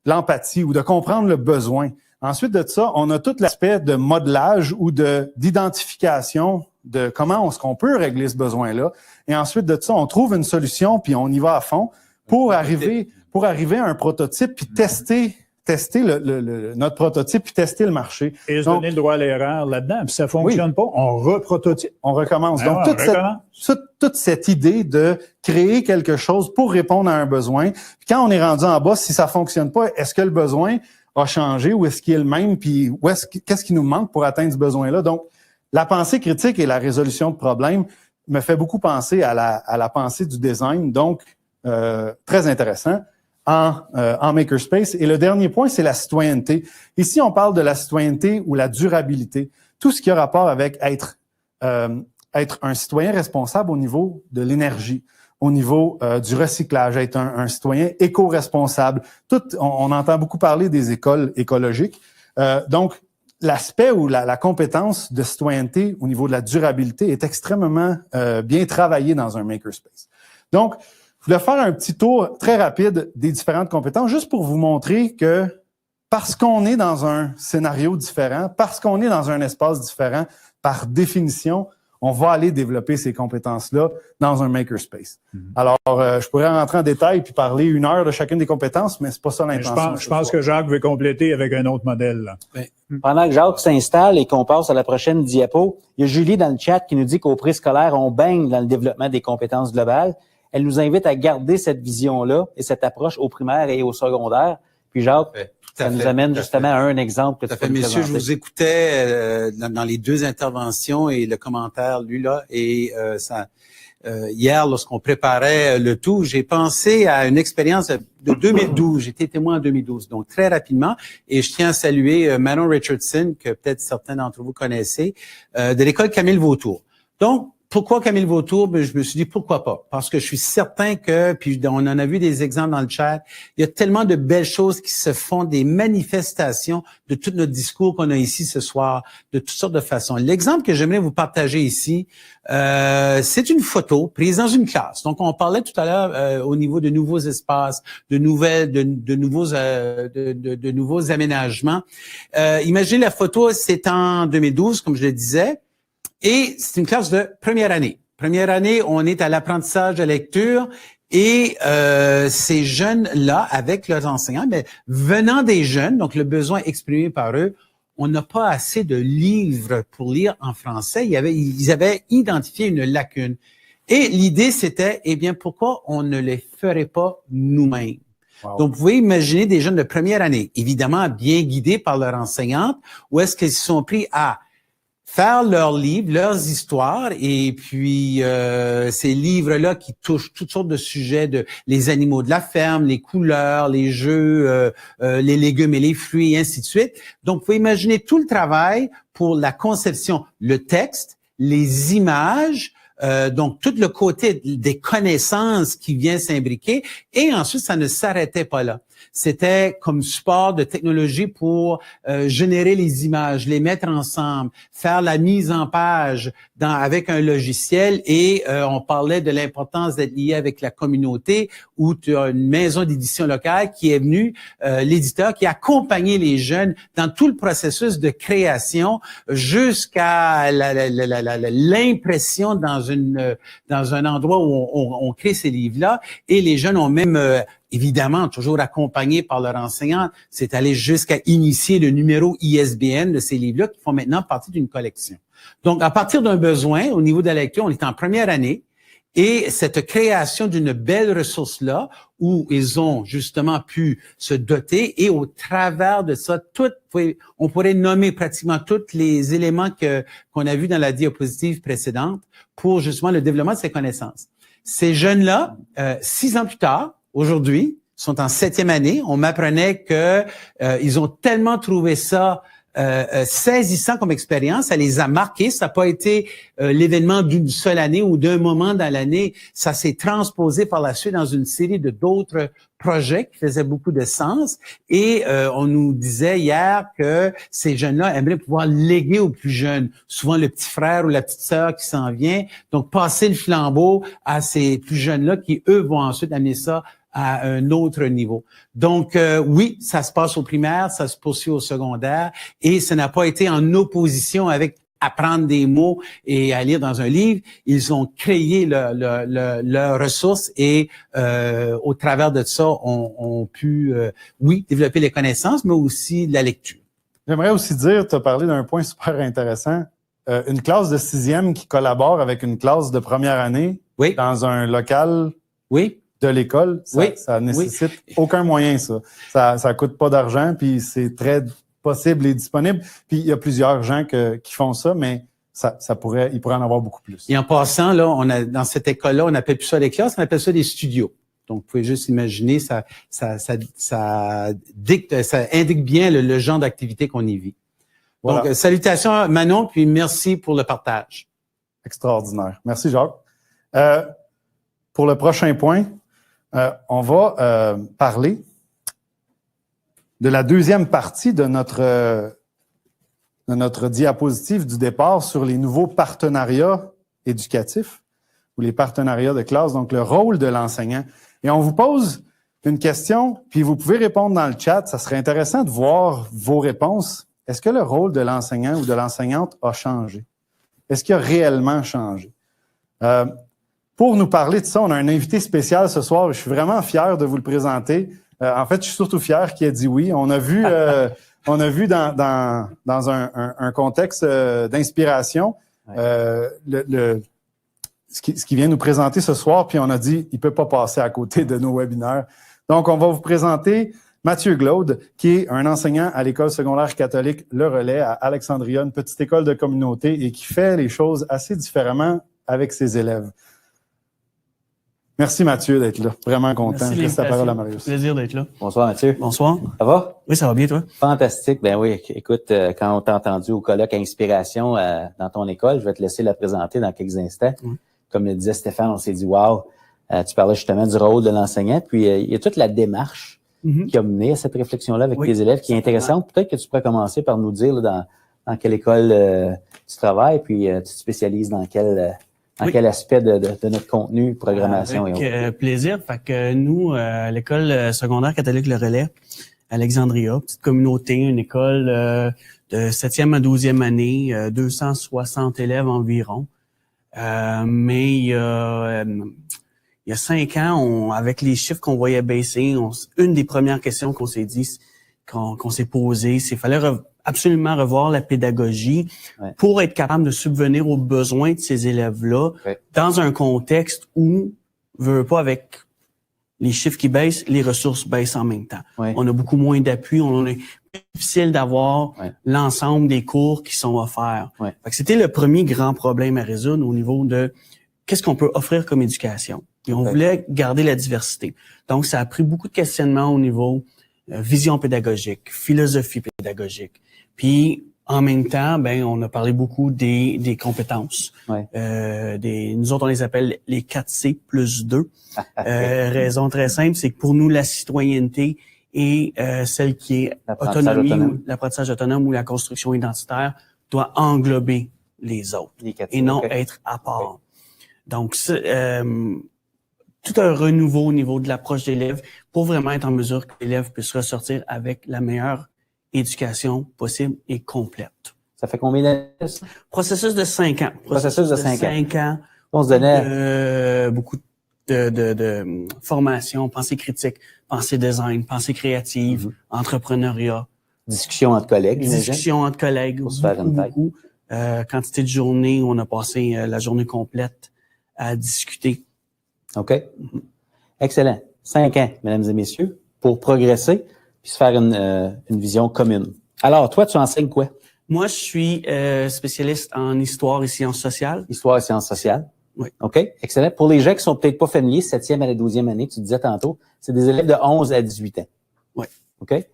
l'empathie ou de comprendre le besoin. Ensuite de ça, on a tout l'aspect de modelage ou d'identification de comment est-ce qu'on peut régler ce besoin-là. Et ensuite de ça, on trouve une solution puis on y va à fond pour arriver à un prototype puis tester notre prototype puis tester le marché. Et se donner le droit à l'erreur là-dedans. Puis ça fonctionne pas, on reprototype. On recommence. Donc, toute cette idée de créer quelque chose pour répondre à un besoin. Puis quand on est rendu en bas, si ça fonctionne pas, est-ce que le besoin a changé ou est-ce qu'il est le même? Puis qu'est-ce qui nous manque pour atteindre ce besoin-là? Donc, la pensée critique et la résolution de problèmes me fait beaucoup penser à la pensée du design. Donc, très intéressant en makerspace. Et le dernier point, c'est la citoyenneté. Ici, on parle de la citoyenneté ou la durabilité. Tout ce qui a rapport avec être un citoyen responsable au niveau de l'énergie, au niveau du recyclage, être un citoyen éco-responsable. On entend beaucoup parler des écoles écologiques. Donc, l'aspect ou la compétence de citoyenneté au niveau de la durabilité est extrêmement bien travaillée dans un makerspace. Donc, je voulais faire un petit tour très rapide des différentes compétences, juste pour vous montrer que parce qu'on est dans un scénario différent, parce qu'on est dans un espace différent, par définition, on va aller développer ces compétences-là dans un makerspace. Alors, je pourrais rentrer en détail puis parler 1 heure de chacune des compétences, mais c'est pas ça l'intention. Je pense que Jacques veut compléter avec un autre modèle. Là. Pendant que Jacques s'installe et qu'on passe à la prochaine diapo, il y a Julie dans le chat qui nous dit qu'au préscolaire, on baigne dans le développement des compétences globales. Elle nous invite à garder cette vision-là et cette approche au primaire et au secondaire. Puis Jacques, ça nous amène justement à un exemple que tu peux nous Messieurs, présenter. je vous écoutais dans les 2 interventions et le commentaire, lui, là, et hier, lorsqu'on préparait le tout, j'ai pensé à une expérience de 2012. J'étais témoin en 2012, donc très rapidement. Et je tiens à saluer Manon Richardson, que peut-être certains d'entre vous connaissez, de l'école Camille Vautour. Donc, pourquoi Camille Vautour? Ben, je me suis dit, pourquoi pas? Parce que je suis certain que, puis on en a vu des exemples dans le chat, il y a tellement de belles choses qui se font, des manifestations de tout notre discours qu'on a ici ce soir, de toutes sortes de façons. L'exemple que j'aimerais vous partager ici, c'est une photo prise dans une classe. Donc, on parlait tout à l'heure au niveau de nouveaux espaces, de nouveaux aménagements. Imaginez la photo, c'est en 2012, comme je le disais. Et c'est une classe de première année. Première année, on est à l'apprentissage de lecture et ces jeunes-là, avec leurs enseignants, mais venant des jeunes, donc le besoin exprimé par eux, on n'a pas assez de livres pour lire en français. Ils avaient identifié une lacune. Et l'idée, c'était, eh bien, pourquoi on ne les ferait pas nous-mêmes? Wow. Donc, vous pouvez imaginer des jeunes de première année, évidemment bien guidés par leur enseignante, où est-ce qu'ils se sont pris à faire leurs livres, leurs histoires, et puis ces livres-là qui touchent toutes sortes de sujets, de les animaux de la ferme, les couleurs, les jeux, les légumes et les fruits, et ainsi de suite. Donc, vous pouvez imaginer tout le travail pour la conception, le texte, les images, donc tout le côté des connaissances qui vient s'imbriquer, et ensuite, ça ne s'arrêtait pas là. C'était comme support de technologie pour générer les images, les mettre ensemble, faire la mise en page avec un logiciel, et on parlait de l'importance d'être lié avec la communauté, où tu as une maison d'édition locale qui est venue, l'éditeur qui a accompagné les jeunes dans tout le processus de création jusqu'à l'impression dans un endroit où on crée ces livres-là, et les jeunes ont même évidemment, toujours accompagnés par leur enseignant, c'est aller jusqu'à initier le numéro ISBN de ces livres-là qui font maintenant partie d'une collection. Donc, à partir d'un besoin, au niveau de la lecture, on est en première année, et cette création d'une belle ressource-là, où ils ont justement pu se doter, et au travers de ça, on pourrait nommer pratiquement tous les éléments qu'on a vus dans la diapositive précédente pour justement le développement de ces connaissances. Ces jeunes-là, 6 ans plus tard, aujourd'hui, sont en 7e année. On m'apprenait que ils ont tellement trouvé ça saisissant comme expérience, ça les a marqués. Ça n'a pas été l'événement d'une seule année ou d'un moment dans l'année. Ça s'est transposé par la suite dans une série de d'autres projets qui faisaient beaucoup de sens. Et on nous disait hier que ces jeunes-là aimeraient pouvoir léguer aux plus jeunes, souvent le petit frère ou la petite sœur qui s'en vient. Donc, passer le flambeau à ces plus jeunes-là qui, eux, vont ensuite amener ça à un autre niveau. Donc, oui, ça se passe au primaire, ça se poursuit au secondaire, et ça n'a pas été en opposition avec apprendre des mots et à lire dans un livre. Ils ont créé leurs ressources et au travers de ça, ont pu, oui, développer les connaissances, mais aussi la lecture. J'aimerais aussi dire, tu as parlé d'un point super intéressant, une classe de 6e qui collabore avec une classe de première année dans un local. Oui. De l'école, ça nécessite aucun moyen, ça coûte pas d'argent, puis c'est très possible et disponible. Puis il y a plusieurs gens qui font ça, mais il pourrait en avoir beaucoup plus. Et en passant, là, dans cette école-là, on n'appelle plus ça des classes, on appelle ça des studios. Donc, vous pouvez juste imaginer, ça indique bien le genre d'activité qu'on y vit. Voilà. Donc, salutations Manon, puis merci pour le partage. Extraordinaire. Merci Jacques. Pour le prochain point, on va parler de la deuxième partie de notre diapositive du départ sur les nouveaux partenariats éducatifs ou les partenariats de classe, donc le rôle de l'enseignant. Et on vous pose une question, puis vous pouvez répondre dans le chat. Ça serait intéressant de voir vos réponses. Est-ce que le rôle de l'enseignant ou de l'enseignante a changé? Est-ce qu'il a réellement changé? Pour nous parler de ça, on a un invité spécial ce soir. Je suis vraiment fier de vous le présenter. En fait, je suis surtout fier qu'il ait dit oui. On a vu dans un contexte d'inspiration ce qui vient nous présenter ce soir, puis on a dit il peut pas passer à côté de nos webinaires. Donc, on va vous présenter Mathieu Glaude, qui est un enseignant à l'école secondaire catholique Le Relais à Alexandria, une petite école de communauté, et qui fait les choses assez différemment avec ses élèves. Merci Mathieu d'être là. Vraiment content. Je laisse la parole à Marius. Plaisir d'être là. Bonsoir Mathieu. Bonsoir. Ça va? Oui, ça va bien toi? Fantastique. Ben oui, écoute, quand on t'a entendu au colloque Inspiration dans ton école, je vais te laisser la présenter dans quelques instants. Comme le disait Stéphane, on s'est dit wow, tu parlais justement du rôle de l'enseignant, puis il y a toute la démarche qui a mené à cette réflexion-là avec tes élèves qui est intéressante. Peut-être que tu pourrais commencer par nous dire là, dans quelle école tu travailles, puis tu te spécialises dans quel aspect de notre contenu, programmation et autres. Avec plaisir. Fait que nous, à l'école secondaire catholique Le Relais, à Alexandria, petite communauté, une école de 7e à 12e année, 260 élèves environ. Mais il y a 5 ans, avec les chiffres qu'on voyait baisser, une des premières questions qu'on s'est dit, qu'on s'est posées, c'est qu'il fallait absolument revoir la pédagogie pour être capable de subvenir aux besoins de ces élèves-là dans un contexte où, veut pas, avec les chiffres qui baissent, les ressources baissent en même temps. On a beaucoup moins d'appui, on est difficile d'avoir l'ensemble des cours qui sont offerts. Fait que c'était le premier grand problème à résoudre au niveau de qu'est-ce qu'on peut offrir comme éducation. Et on voulait garder la diversité. Donc, ça a pris beaucoup de questionnements au niveau vision pédagogique, philosophie pédagogique. Puis, en même temps, on a parlé beaucoup des compétences. Nous autres, on les appelle les 4C plus 2. Raison très simple, c'est que pour nous, la citoyenneté et celle qui est l'apprentissage autonome ou la construction identitaire doit englober les autres et non être à part. Donc, tout un renouveau au niveau de l'approche d'élèves pour vraiment être en mesure que l'élève puisse ressortir avec la meilleure éducation possible et complète. Ça fait combien d'années? Processus de 5 ans. Processus de 5 ans. On se donnait beaucoup de formation, pensée critique, pensée design, pensée créative, entrepreneuriat. Discussion entre collègues. Discussion entre collègues. Beaucoup. Quantité de journées, on a passé la journée complète à discuter. OK. Excellent. 5 ans, mesdames et messieurs, pour progresser puis se faire une vision commune. Alors, toi, tu enseignes quoi? Moi, je suis spécialiste en histoire et sciences sociales. Histoire et sciences sociales. Oui. OK, excellent. Pour les gens qui sont peut-être pas familiers, 7e à la 12e année, tu disais tantôt, c'est des élèves de 11 à 18 ans. Oui. OK?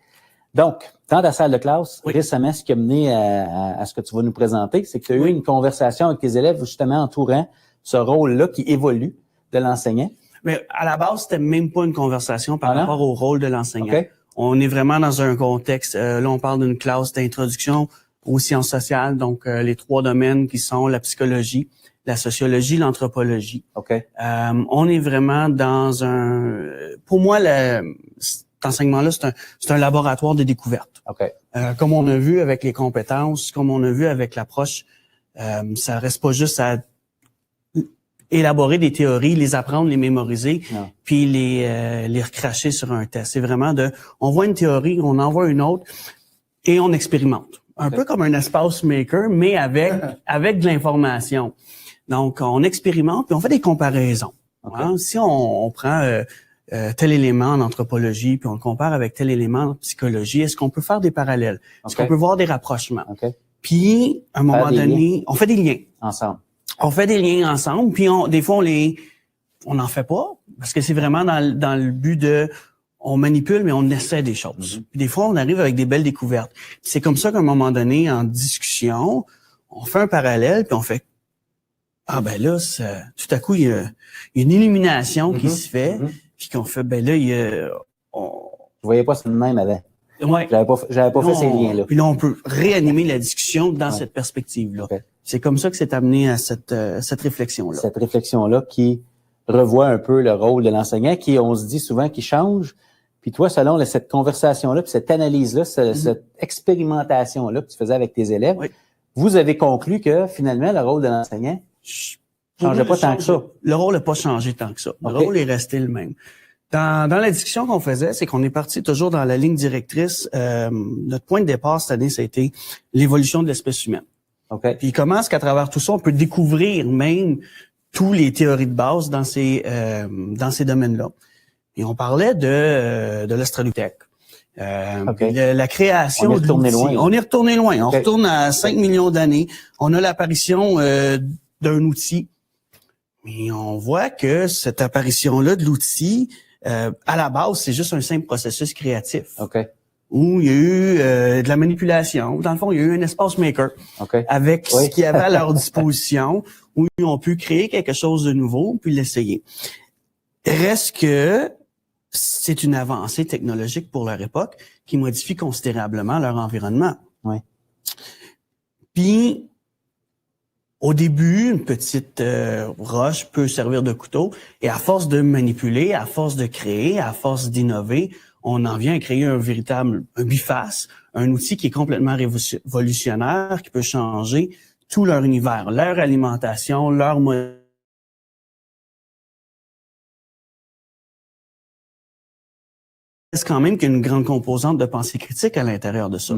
Donc, dans ta salle de classe, Oui. récemment, ce qui a mené à ce que tu vas nous présenter, c'est que tu as eu une conversation avec tes élèves justement entourant ce rôle-là qui évolue de l'enseignant. Mais à la base, c'était même pas une conversation par rapport au rôle de l'enseignant. Okay. On est vraiment dans un contexte, là on parle d'une classe d'introduction aux sciences sociales, donc les 3 domaines qui sont la psychologie, la sociologie, l'anthropologie. Okay. On est vraiment dans pour moi, cet enseignement-là, c'est un laboratoire de découverte. Okay. Comme on a vu avec les compétences, comme on a vu avec l'approche, ça reste pas juste à élaborer des théories, les apprendre, les mémoriser, puis les recracher sur un test. C'est vraiment on voit une théorie, on en voit une autre et on expérimente. Un peu comme un espace maker, mais avec de l'information. Donc, on expérimente puis on fait des comparaisons. Okay. Hein? Si on prend tel élément en anthropologie puis on le compare avec tel élément en psychologie, est-ce qu'on peut faire des parallèles? Est-ce qu'on peut voir des rapprochements? Puis, à un moment donné, on fait des liens. Ensemble. On fait des liens ensemble, puis des fois on n'en fait pas, parce que c'est vraiment dans le but on manipule, mais on essaie des choses. Puis des fois, on arrive avec des belles découvertes. Puis c'est comme ça qu'à un moment donné, en discussion, on fait un parallèle, puis on fait ah ben là, tout à coup, il y a une illumination qui se fait, puis qu'on fait ben là, Je voyais pas ça de même avant. Ouais. J'avais pas fait ces liens-là. Puis là, on peut réanimer la discussion dans cette perspective-là. Okay. C'est comme ça que c'est amené à cette réflexion-là. Cette réflexion-là qui revoit un peu le rôle de l'enseignant, qui, on se dit souvent, qui change. Puis toi, selon cette conversation-là, puis cette analyse-là, cette expérimentation-là que tu faisais avec tes élèves, vous avez conclu que, finalement, le rôle de l'enseignant changeait pas tant que ça. Le rôle n'a pas changé tant que ça. Le rôle est resté le même. Dans la discussion qu'on faisait, c'est qu'on est parti toujours dans la ligne directrice. Notre point de départ cette année, ça a été l'évolution de l'espèce humaine. Puis comment est-ce qu'à travers tout ça, on peut découvrir même tous les théories de base dans ces domaines-là. Et on parlait de l'Australopithèque. La création de l'outil. On est retourné loin. On retourne à 5 millions d'années. On a l'apparition d'un outil. Mais on voit que cette apparition-là de l'outil, à la base, c'est juste un simple processus créatif. Où il y a eu de la manipulation. Dans le fond, il y a eu un espace maker avec ce qu'il y avait à leur disposition, où ils ont pu créer quelque chose de nouveau, puis l'essayer. Reste que c'est une avancée technologique pour leur époque qui modifie considérablement leur environnement. Puis, au début, une petite roche peut servir de couteau, et à force de manipuler, à force de créer, à force d'innover, on en vient à créer un biface, un outil qui est complètement révolutionnaire, qui peut changer tout leur univers, leur alimentation, leur mode. C'est quand même qu'il y a une grande composante de pensée critique à l'intérieur de ça.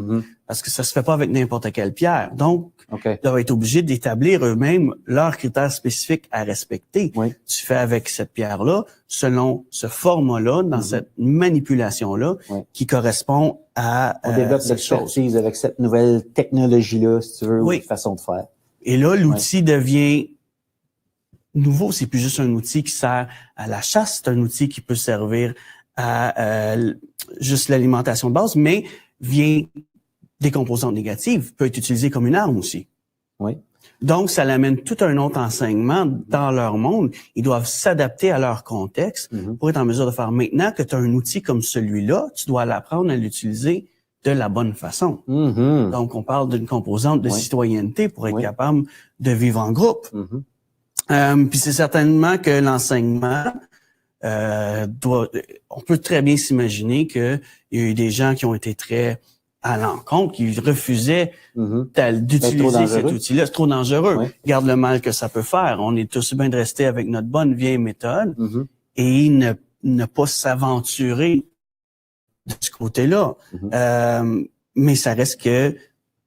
Parce que ça se fait pas avec n'importe quelle pierre. Donc, ils doivent être obligés d'établir eux-mêmes leurs critères spécifiques à respecter. Tu fais avec cette pierre-là, selon ce format-là, dans cette manipulation-là, qui correspond à on développe cette l'expertise avec cette nouvelle technologie-là, si tu veux, ou façon de faire. Et là, l'outil devient nouveau. C'est plus juste un outil qui sert à la chasse, c'est un outil qui peut servir à juste l'alimentation de base, mais vient des composantes négatives, peut être utilisé comme une arme aussi. Donc, ça l'amène tout un autre enseignement dans leur monde. Ils doivent s'adapter à leur contexte pour être en mesure de faire. Maintenant que tu as un outil comme celui-là, tu dois l'apprendre à l'utiliser de la bonne façon. Donc, on parle d'une composante de citoyenneté pour être capable de vivre en groupe. Puis c'est certainement que l'enseignement on peut très bien s'imaginer qu'il y a eu des gens qui ont été très à l'encontre, qui refusaient d'utiliser cet outil-là. C'est trop dangereux. Regarde le mal que ça peut faire. On est aussi bien de rester avec notre bonne vieille méthode et ne pas s'aventurer de ce côté-là. Mais ça reste que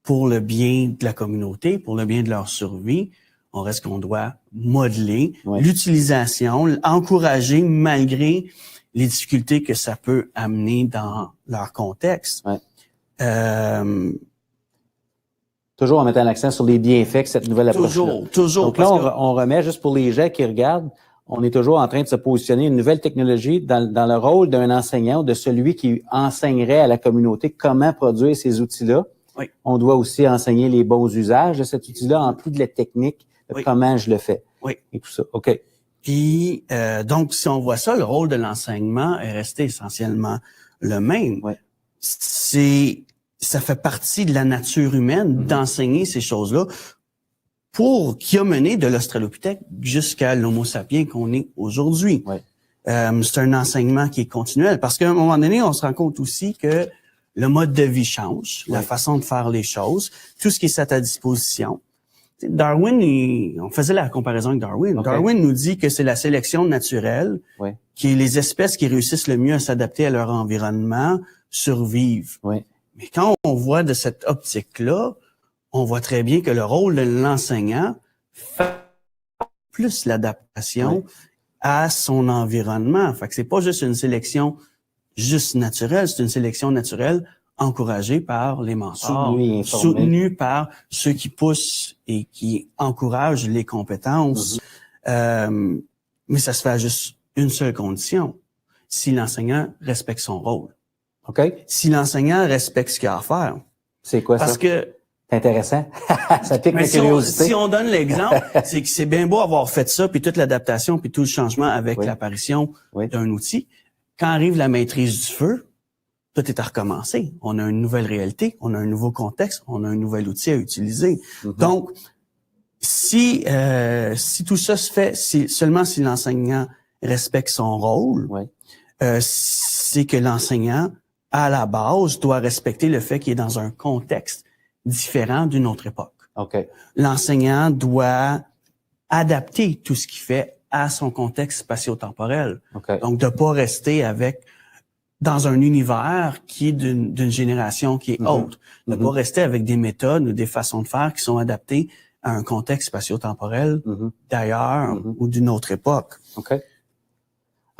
pour le bien de la communauté, pour le bien de leur survie, on reste qu'on doit modeler l'utilisation, encourager malgré les difficultés que ça peut amener dans leur contexte. Toujours en mettant l'accent sur les bienfaits que cette nouvelle approche-là. Toujours. Donc là, on remet, juste pour les gens qui regardent, on est toujours en train de se positionner une nouvelle technologie dans le rôle d'un enseignant, de celui qui enseignerait à la communauté comment produire ces outils-là. Oui. On doit aussi enseigner les bons usages de cet outil-là, en plus de la technique, de comment je le fais. Oui. Et tout ça. OK. Puis, donc, si on voit ça, le rôle de l'enseignement est resté essentiellement le même. Oui. Ça fait partie de la nature humaine d'enseigner ces choses-là qui a mené de l'Australopithèque jusqu'à l'Homo sapiens qu'on est aujourd'hui. Oui. C'est un enseignement qui est continuel parce qu'à un moment donné, on se rend compte aussi que le mode de vie change, la façon de faire les choses, tout ce qui est à ta disposition. Darwin, on faisait la comparaison avec Darwin. Okay. Darwin nous dit que c'est la sélection naturelle qui est les espèces qui réussissent le mieux à s'adapter à leur environnement survivent. Oui. Mais quand on voit de cette optique-là, on voit très bien que le rôle de l'enseignant fait plus l'adaptation à son environnement. Fait que c'est pas juste une sélection juste naturelle, c'est une sélection naturelle encouragée par les mentors, soutenue par ceux qui poussent et qui encouragent les compétences. Mais ça se fait à juste une seule condition, si l'enseignant respecte son rôle. OK. Si l'enseignant respecte ce qu'il a à faire. C'est quoi ça? Parce que c'est intéressant. Ça pique ma curiosité. Si on donne l'exemple, c'est que c'est bien beau avoir fait ça, puis toute l'adaptation, puis tout le changement avec l'apparition d'un outil. Quand arrive la maîtrise du feu, tout est à recommencer. On a une nouvelle réalité, on a un nouveau contexte, on a un nouvel outil à utiliser. Donc, si tout ça se fait, seulement si l'enseignant respecte son rôle, c'est que l'enseignant, à la base, doit respecter le fait qu'il est dans un contexte différent d'une autre époque. Okay. L'enseignant doit adapter tout ce qu'il fait à son contexte spatio-temporel. Okay. Donc, de pas rester dans un univers qui est d'une génération qui est autre. De pas rester avec des méthodes ou des façons de faire qui sont adaptées à un contexte spatio-temporel d'ailleurs ou d'une autre époque. Okay.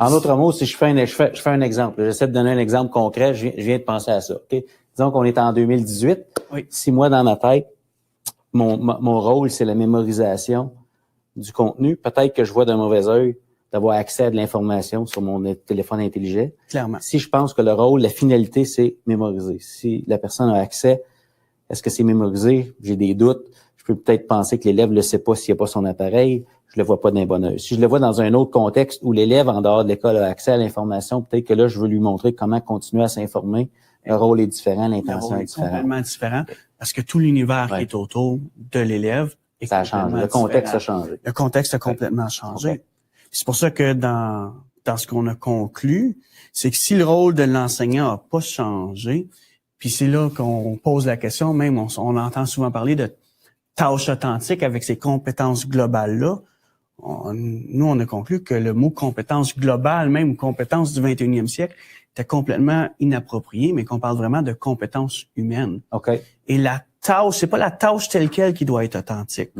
En d'autres mots, si je fais un exemple, j'essaie de donner un exemple concret, je viens de penser à ça. Okay? Disons qu'on est en 2018. Oui. Si moi, dans ma tête, mon rôle, c'est la mémorisation du contenu, peut-être que je vois d'un mauvais œil d'avoir accès à de l'information sur mon téléphone intelligent. Clairement. Si je pense que le rôle, la finalité, c'est mémoriser. Si la personne a accès, est-ce que c'est mémorisé? J'ai des doutes. Je peux peut-être penser que l'élève ne le sait pas s'il n'y a pas son appareil. Je le vois pas d'un bon œil. Si je le vois dans un autre contexte où l'élève, en dehors de l'école, a accès à l'information, peut-être que là, je veux lui montrer comment continuer à s'informer. Le rôle est différent, l'intention est différente. Complètement différent parce que tout l'univers qui est autour de l'élève est ça a changé. Le contexte a changé. Le contexte a complètement changé. Okay. C'est pour ça que dans ce qu'on a conclu, c'est que si le rôle de l'enseignant n'a pas changé, puis c'est là qu'on pose la question, même on entend souvent parler de tâches authentiques avec ces compétences globales-là. Nous, on a conclu que le mot compétence globale, même compétence du 21e siècle, était complètement inapproprié, mais qu'on parle vraiment de compétences humaines. Okay. Et la tâche, c'est pas la tâche telle quelle qui doit être authentique,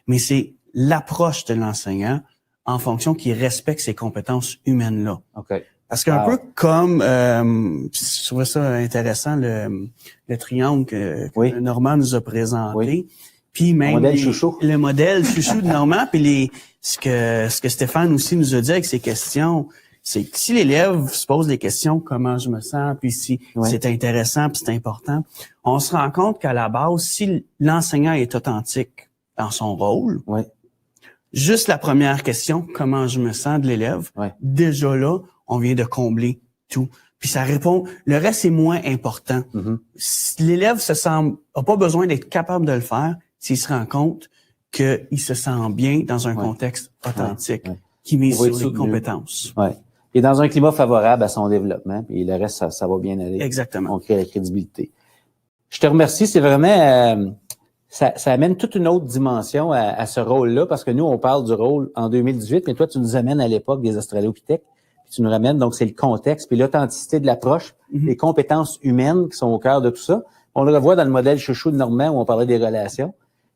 mais c'est l'approche de l'enseignant en fonction qu'il respecte ces compétences humaines-là. Okay. Parce qu'un peu comme, je trouvais ça intéressant, le triangle que Normand nous a présenté. Puis même le modèle chouchou de Normand, puis ce que Stéphane aussi nous a dit avec ses questions, c'est que si l'élève se pose des questions, comment je me sens, puis si c'est intéressant, puis c'est important, on se rend compte qu'à la base, si l'enseignant est authentique dans son rôle, juste la première question, comment je me sens de l'élève, déjà là, on vient de combler tout. Puis ça répond, le reste est moins important. Si l'élève a pas besoin d'être capable de le faire, s'il se rend compte qu'il se sent bien dans un contexte authentique qui mise sur les compétences. Et dans un climat favorable à son développement, puis le reste, ça va bien aller. Exactement. On crée la crédibilité. Je te remercie, c'est vraiment... ça amène toute une autre dimension à ce rôle-là, parce que nous, on parle du rôle en 2018, mais toi, tu nous amènes à l'époque des Australopithèques, puis tu nous ramènes, donc c'est le contexte, puis l'authenticité de l'approche, les compétences humaines qui sont au cœur de tout ça. On le revoit dans le modèle chouchou de Normand où on parlait des relations.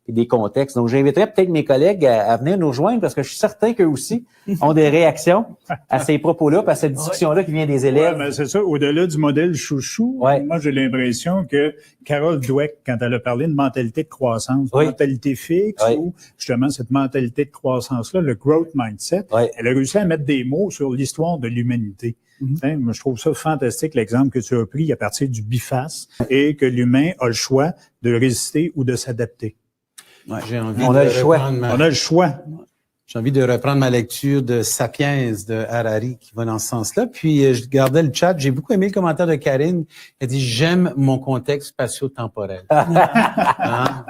et des contextes. Donc, j'inviterais peut-être mes collègues à venir nous rejoindre parce que je suis certain qu'eux aussi ont des réactions à ces propos-là, à cette discussion-là qui vient des élèves. Ouais, mais c'est ça. Au-delà du modèle chouchou, moi, j'ai l'impression que Carole Dweck, quand elle a parlé de mentalité de croissance, mentalité fixe ou justement cette mentalité de croissance-là, le growth mindset, elle a réussi à mettre des mots sur l'histoire de l'humanité. Moi, je trouve ça fantastique, l'exemple que tu as pris à partir du biface et que l'humain a le choix de résister ou de s'adapter. J'ai envie On a le choix. J'ai envie de reprendre ma lecture de Sapiens de Harari qui va dans ce sens-là. Puis, je gardais le chat. J'ai beaucoup aimé le commentaire de Karine. Elle dit « J'aime mon contexte spatio-temporel ».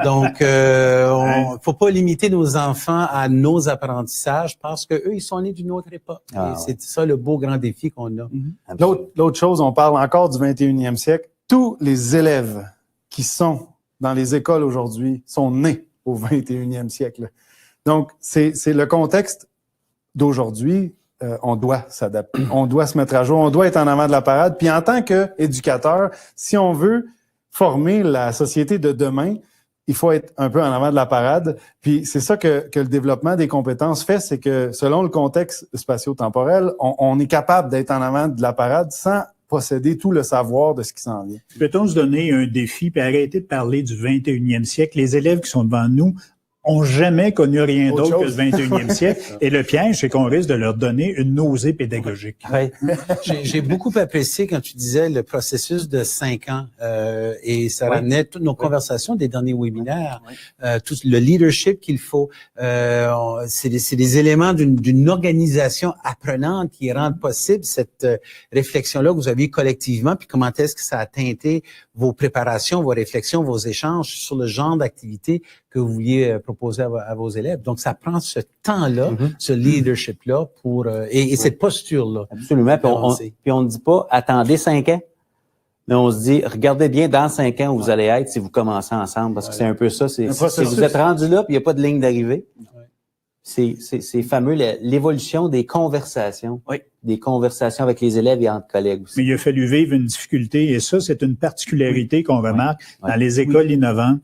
Donc, faut pas limiter nos enfants à nos apprentissages parce que eux, ils sont nés d'une autre époque. Et c'est ça le beau grand défi qu'on a. L'autre chose, on parle encore du 21e siècle. Tous les élèves qui sont dans les écoles aujourd'hui sont nés au 21e siècle. Donc, c'est le contexte d'aujourd'hui. On doit s'adapter, on doit se mettre à jour, on doit être en avant de la parade. Puis en tant qu'éducateur, si on veut former la société de demain, il faut être un peu en avant de la parade. Puis c'est ça que le développement des compétences fait, c'est que selon le contexte spatio-temporel, on est capable d'être en avant de la parade sans posséder tout le savoir de ce qui s'en vient. Peut-on se donner un défi puis arrêter de parler du 21e siècle? Les élèves qui sont devant nous ont jamais connu rien d'autre que le 21e siècle. Et le piège, c'est qu'on risque de leur donner une nausée pédagogique. J'ai beaucoup apprécié quand tu disais le processus de 5 ans et ça ramenait toutes nos conversations des derniers webinaires, tout le leadership qu'il faut. C'est des éléments d'une organisation apprenante qui rendent possible cette réflexion-là que vous aviez collectivement, puis comment est-ce que ça a teinté vos préparations, vos réflexions, vos échanges sur le genre d'activité que vous vouliez proposer à vos élèves. Donc, ça prend ce temps-là, ce leadership-là pour et cette posture-là. Absolument. Puis on ne dit pas attendez 5 ans, mais on se dit regardez bien dans 5 ans où vous allez être si vous commencez ensemble, parce que c'est un peu ça. Si vous êtes rendu là, puis il n'y a pas de ligne d'arrivée. C'est fameux l'évolution des conversations. Des conversations avec les élèves et entre collègues aussi. Mais il a fallu vivre une difficulté et ça, c'est une particularité qu'on remarque dans les écoles innovantes.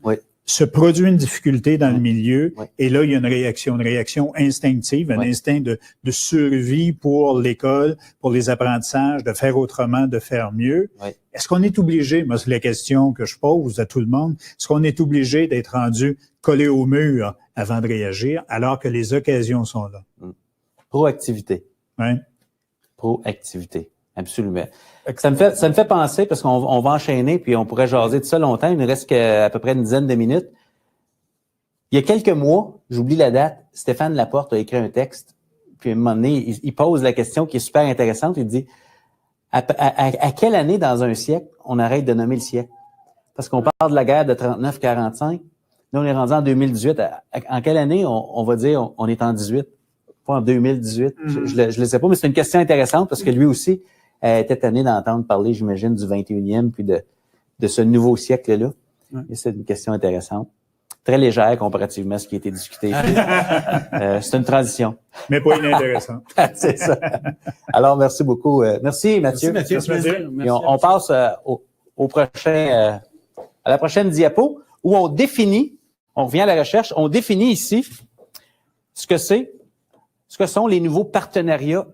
Se produit une difficulté dans le milieu et là, il y a une réaction instinctive, un instinct de survie pour l'école, pour les apprentissages, de faire autrement, de faire mieux. Est-ce qu'on est obligé, moi c'est la question que je pose à tout le monde, est-ce qu'on est obligé d'être rendu collé au mur avant de réagir alors que les occasions sont là? Proactivité. Proactivité. Absolument. Ça me fait penser, parce qu'on va enchaîner, puis on pourrait jaser de ça longtemps, il nous reste à peu près une dizaine de minutes. Il y a quelques mois, j'oublie la date, Stéphane Laporte a écrit un texte, puis à un moment donné, il pose la question qui est super intéressante, il dit à quelle année dans un siècle on arrête de nommer le siècle? Parce qu'on parle de la guerre de 39-45, là on est rendu en 2018. En quelle année on va dire on est en 18? Pas en 2018, je le sais pas, mais c'est une question intéressante parce que lui aussi était tanné d'entendre parler, j'imagine, du 21e puis de ce nouveau siècle-là. Et c'est une question intéressante. Très légère comparativement à ce qui a été discuté. C'est une transition. Mais pas inintéressant. C'est ça. Alors, merci beaucoup. Merci, Mathieu. Merci, Mathieu. Et on passe au prochain, à la prochaine diapo où on définit, on revient à la recherche, on définit ici ce que sont les nouveaux partenariats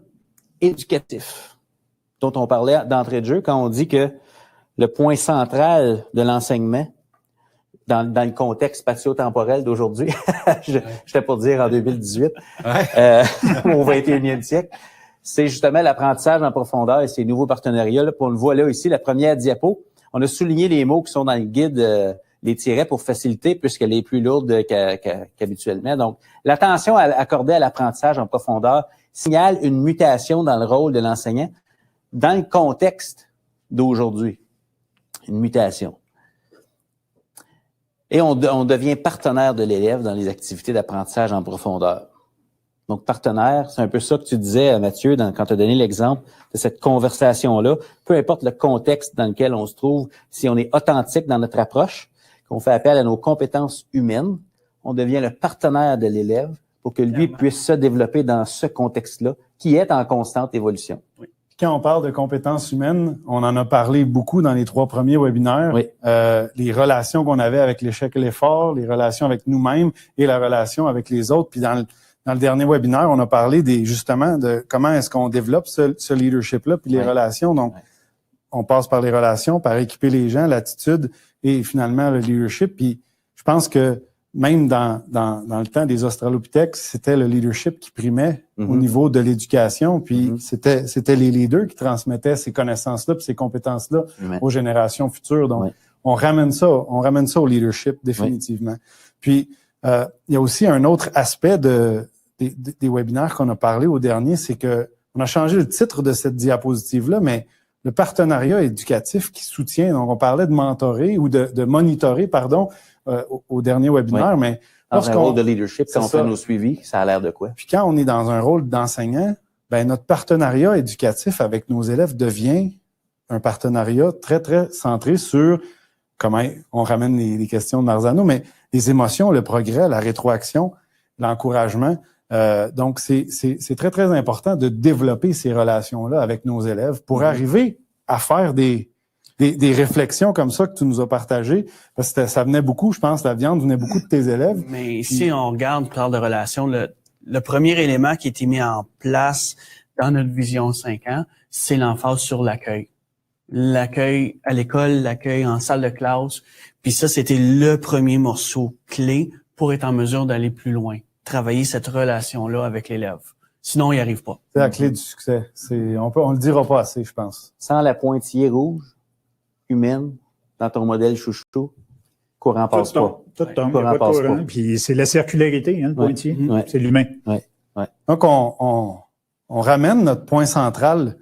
éducatifs dont on parlait d'entrée de jeu quand on dit que le point central de l'enseignement dans le contexte spatio-temporel d'aujourd'hui, j'étais pour dire en 2018, au 21e siècle, c'est justement l'apprentissage en profondeur et ces nouveaux partenariats. Là, on le voit là ici, la première diapo. On a souligné les mots qui sont dans le guide, les tirets pour faciliter puisqu'elle est plus lourde qu'habituellement. Donc, l'attention accordée à l'apprentissage en profondeur signale une mutation dans le rôle de l'enseignant dans le contexte d'aujourd'hui. Une mutation. Et on devient partenaire de l'élève dans les activités d'apprentissage en profondeur. Donc, partenaire, c'est un peu ça que tu disais, Mathieu, quand tu as donné l'exemple de cette conversation-là. Peu importe le contexte dans lequel on se trouve, si on est authentique dans notre approche, qu'on fait appel à nos compétences humaines, on devient le partenaire de l'élève pour que lui puisse se développer dans ce contexte-là qui est en constante évolution. Quand on parle de compétences humaines, on en a parlé beaucoup dans les 3 premiers webinaires. Oui. Les relations qu'on avait avec l'échec et l'effort, les relations avec nous-mêmes et la relation avec les autres. Puis dans le dernier webinaire, on a parlé justement de comment est-ce qu'on développe ce leadership-là, puis les relations. Donc, on passe par les relations, par équiper les gens, l'attitude et finalement le leadership. Puis je pense que même dans le temps des Australopithèques, c'était le leadership qui primait au niveau de l'éducation. Puis c'était les leaders qui transmettaient ces connaissances-là puis ces compétences-là aux générations futures. Donc, on ramène ça au leadership définitivement. Puis il y a aussi un autre aspect des webinaires qu'on a parlé au dernier, c'est que on a changé le titre de cette diapositive-là, mais le partenariat éducatif qui soutient. Donc, on parlait de mentorer ou de monitorer, pardon, au dernier webinaire, mais dans un rôle de leadership, quand on fait nos suivis, ça a l'air de quoi? Puis quand on est dans un rôle d'enseignant, ben notre partenariat éducatif avec nos élèves devient un partenariat très, très centré sur comment on ramène les questions de Marzano, mais les émotions, le progrès, la rétroaction, l'encouragement. Donc, c'est très, très important de développer ces relations-là avec nos élèves pour arriver à faire des réflexions comme ça que tu nous as partagées, parce que ça venait beaucoup, je pense, la viande venait beaucoup de tes élèves. Mais si on regarde, on parle de relations, le premier élément qui a été mis en place dans notre vision 5 ans, c'est l'emphase sur l'accueil. L'accueil à l'école, l'accueil en salle de classe. Puis ça, c'était le premier morceau clé pour être en mesure d'aller plus loin. Travailler cette relation-là avec l'élève. Sinon, il n'y arrive pas. C'est la clé du succès. On le dira pas assez, je pense. Sans la pointillée rouge, humaine, dans ton modèle chouchou, courant passe pas. Tout tombe, il n'y a pas de courant. Puis c'est la circularité, le pointillé. C'est l'humain. Donc, on ramène notre point central.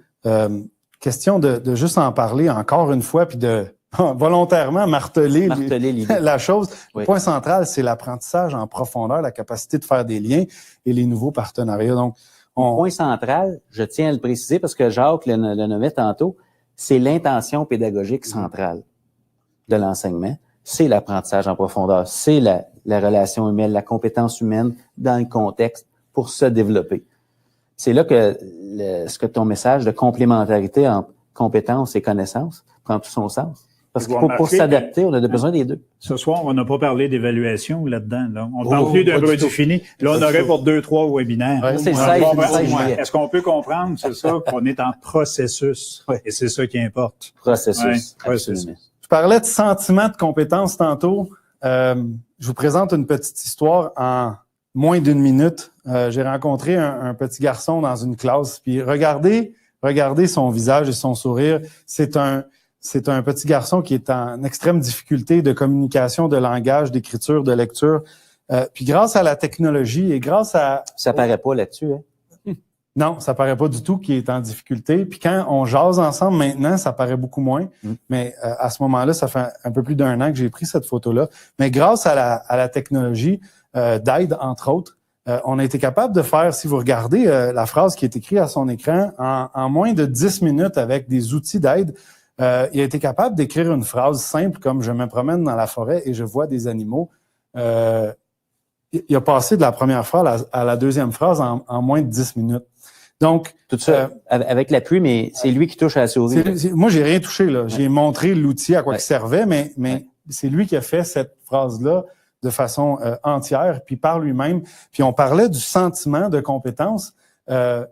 Question de juste en parler encore une fois, puis de volontairement marteler la chose. Le point central, c'est l'apprentissage en profondeur, la capacité de faire des liens et les nouveaux partenariats. Donc, le point central, je tiens à le préciser parce que Jacques le nommait tantôt, c'est l'intention pédagogique centrale de l'enseignement. C'est l'apprentissage en profondeur. C'est la relation humaine, la compétence humaine dans le contexte pour se développer. C'est là que ce que ton message de complémentarité entre compétences et connaissances prend tout son sens. Parce que pour s'adapter, on a besoin des deux. Ce soir, on n'a pas parlé d'évaluation là-dedans. Là. On ne parle plus d'un produit fini. Là, on aurait pour 2-3 webinaires. C'est le 16 juillet. Est-ce qu'on peut comprendre, c'est ça, qu'on est en processus? Et c'est ça qui importe. Processus. Je parlais de sentiment de compétence tantôt. Je vous présente une petite histoire en moins d'1 minute. J'ai rencontré un petit garçon dans une classe. Puis regardez son visage et son sourire. C'est un petit garçon qui est en extrême difficulté de communication, de langage, d'écriture, de lecture. Puis grâce à la technologie et grâce à... Ça paraît pas là-dessus, hein? Non, ça paraît pas du tout qu'il est en difficulté. Puis quand on jase ensemble maintenant, ça paraît beaucoup moins. Mais à ce moment-là, ça fait un peu plus d'1 an que j'ai pris cette photo-là. Mais grâce à la technologie d'aide, entre autres, on a été capable de faire, si vous regardez la phrase qui est écrite à son écran, en moins de 10 minutes avec des outils d'aide, il a été capable d'écrire une phrase simple comme « Je me promène dans la forêt et je vois des animaux ». Il a passé de la première phrase à la deuxième phrase en moins de 10 minutes. Donc, tout ça avec l'appui, mais c'est lui qui touche à la souris. Moi, j'ai rien touché, là. J'ai montré l'outil à quoi il servait, mais c'est lui qui a fait cette phrase-là de façon entière, puis par lui-même. Puis on parlait du sentiment de compétence. Le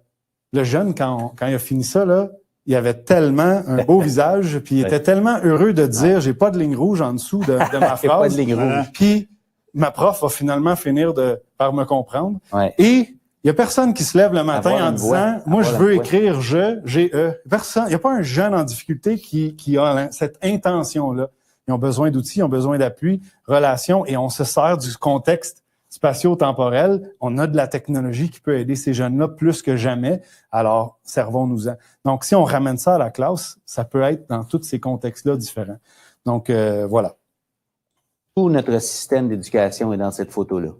jeune, quand il a fini ça, là, il avait tellement un beau visage, puis il était tellement heureux de dire « J'ai pas de ligne rouge en dessous de ma phrase. » Pas de ligne rouge. Puis ma prof va finalement finir par me comprendre. Et il y a personne qui se lève le matin en disant « Moi, je veux écrire G-E ». Personne. Il n'y a pas un jeune en difficulté qui a cette intention-là. Ils ont besoin d'outils, ils ont besoin d'appui, relations, et on se sert du contexte spatio-temporel. On a de la technologie qui peut aider ces jeunes-là plus que jamais. Alors, servons-nous-en. Donc, si on ramène ça à la classe, ça peut être dans tous ces contextes-là différents. Donc, voilà. Tout notre système d'éducation est dans cette photo-là.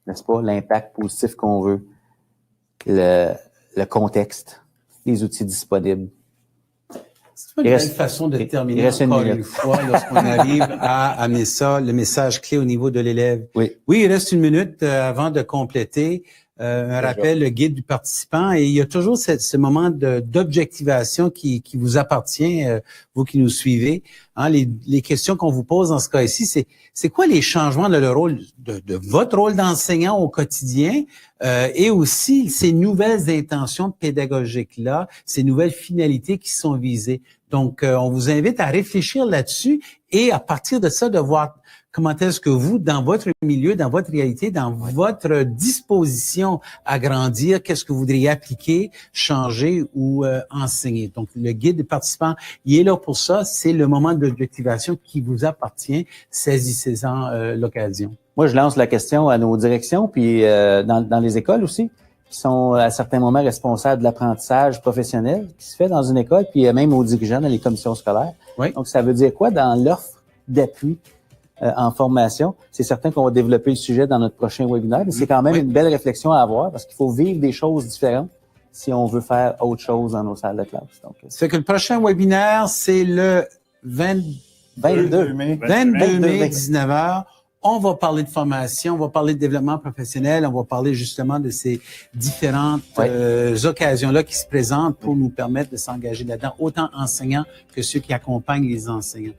N'est-ce pas? L'impact positif qu'on veut, le contexte, les outils disponibles. C'est une belle façon de terminer encore une fois lorsqu'on arrive à amener ça, le message clé au niveau de l'élève. Oui, il reste une minute avant de compléter. Un rappel, le guide du participant, et il y a toujours ce moment d'objectivation qui vous appartient, vous qui nous suivez. Hein, les questions qu'on vous pose dans ce cas-ci, c'est quoi les changements de le rôle, de votre rôle d'enseignant au quotidien, et aussi ces nouvelles intentions pédagogiques-là, ces nouvelles finalités qui sont visées. Donc, on vous invite à réfléchir là-dessus et à partir de ça, de voir comment est-ce que vous, dans votre milieu, dans votre réalité, dans votre disposition à grandir, qu'est-ce que vous voudriez appliquer, changer ou enseigner. Donc, le guide des participants, il est là pour ça. C'est le moment d'objectivation qui vous appartient. Saisissez-en l'occasion. Moi, je lance la question à nos directions, puis dans les écoles aussi, qui sont à certains moments responsables de l'apprentissage professionnel qui se fait dans une école, puis même aux dirigeants dans les commissions scolaires. Oui. Donc, ça veut dire quoi dans l'offre d'appui en formation? C'est certain qu'on va développer le sujet dans notre prochain webinaire, mais c'est quand même une belle réflexion à avoir parce qu'il faut vivre des choses différentes si on veut faire autre chose dans nos salles de classe. Donc, ça fait que le prochain webinaire, c'est le 22 mai, 19h. On va parler de formation, on va parler de développement professionnel, on va parler justement de ces différentes occasions-là qui se présentent pour nous permettre de s'engager là-dedans, autant enseignants que ceux qui accompagnent les enseignants.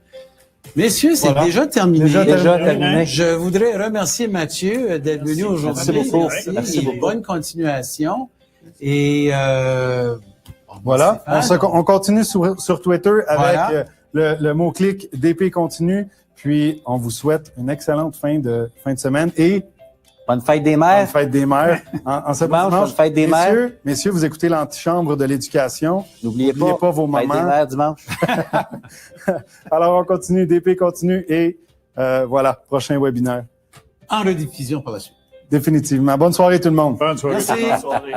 Messieurs, c'est déjà terminé. Déjà terminé. Je voudrais remercier Mathieu d'être venu aujourd'hui. Merci beaucoup. Merci beaucoup. Bonne continuation. Et voilà, on continue sur Twitter avec le mot-clic DP continue. Puis, on vous souhaite une excellente fin de semaine et bonne fête des mères. Bonne fête des mères. En ce dimanche, bonne fête des mères. Messieurs, vous écoutez l'antichambre de l'éducation. N'oubliez pas vos mamans. Fête des mères dimanche. Alors, on continue, DP continue et voilà, prochain webinaire. En rediffusion par la suite. Définitivement. Bonne soirée tout le monde. Bonne soirée. Merci. Bonne soirée.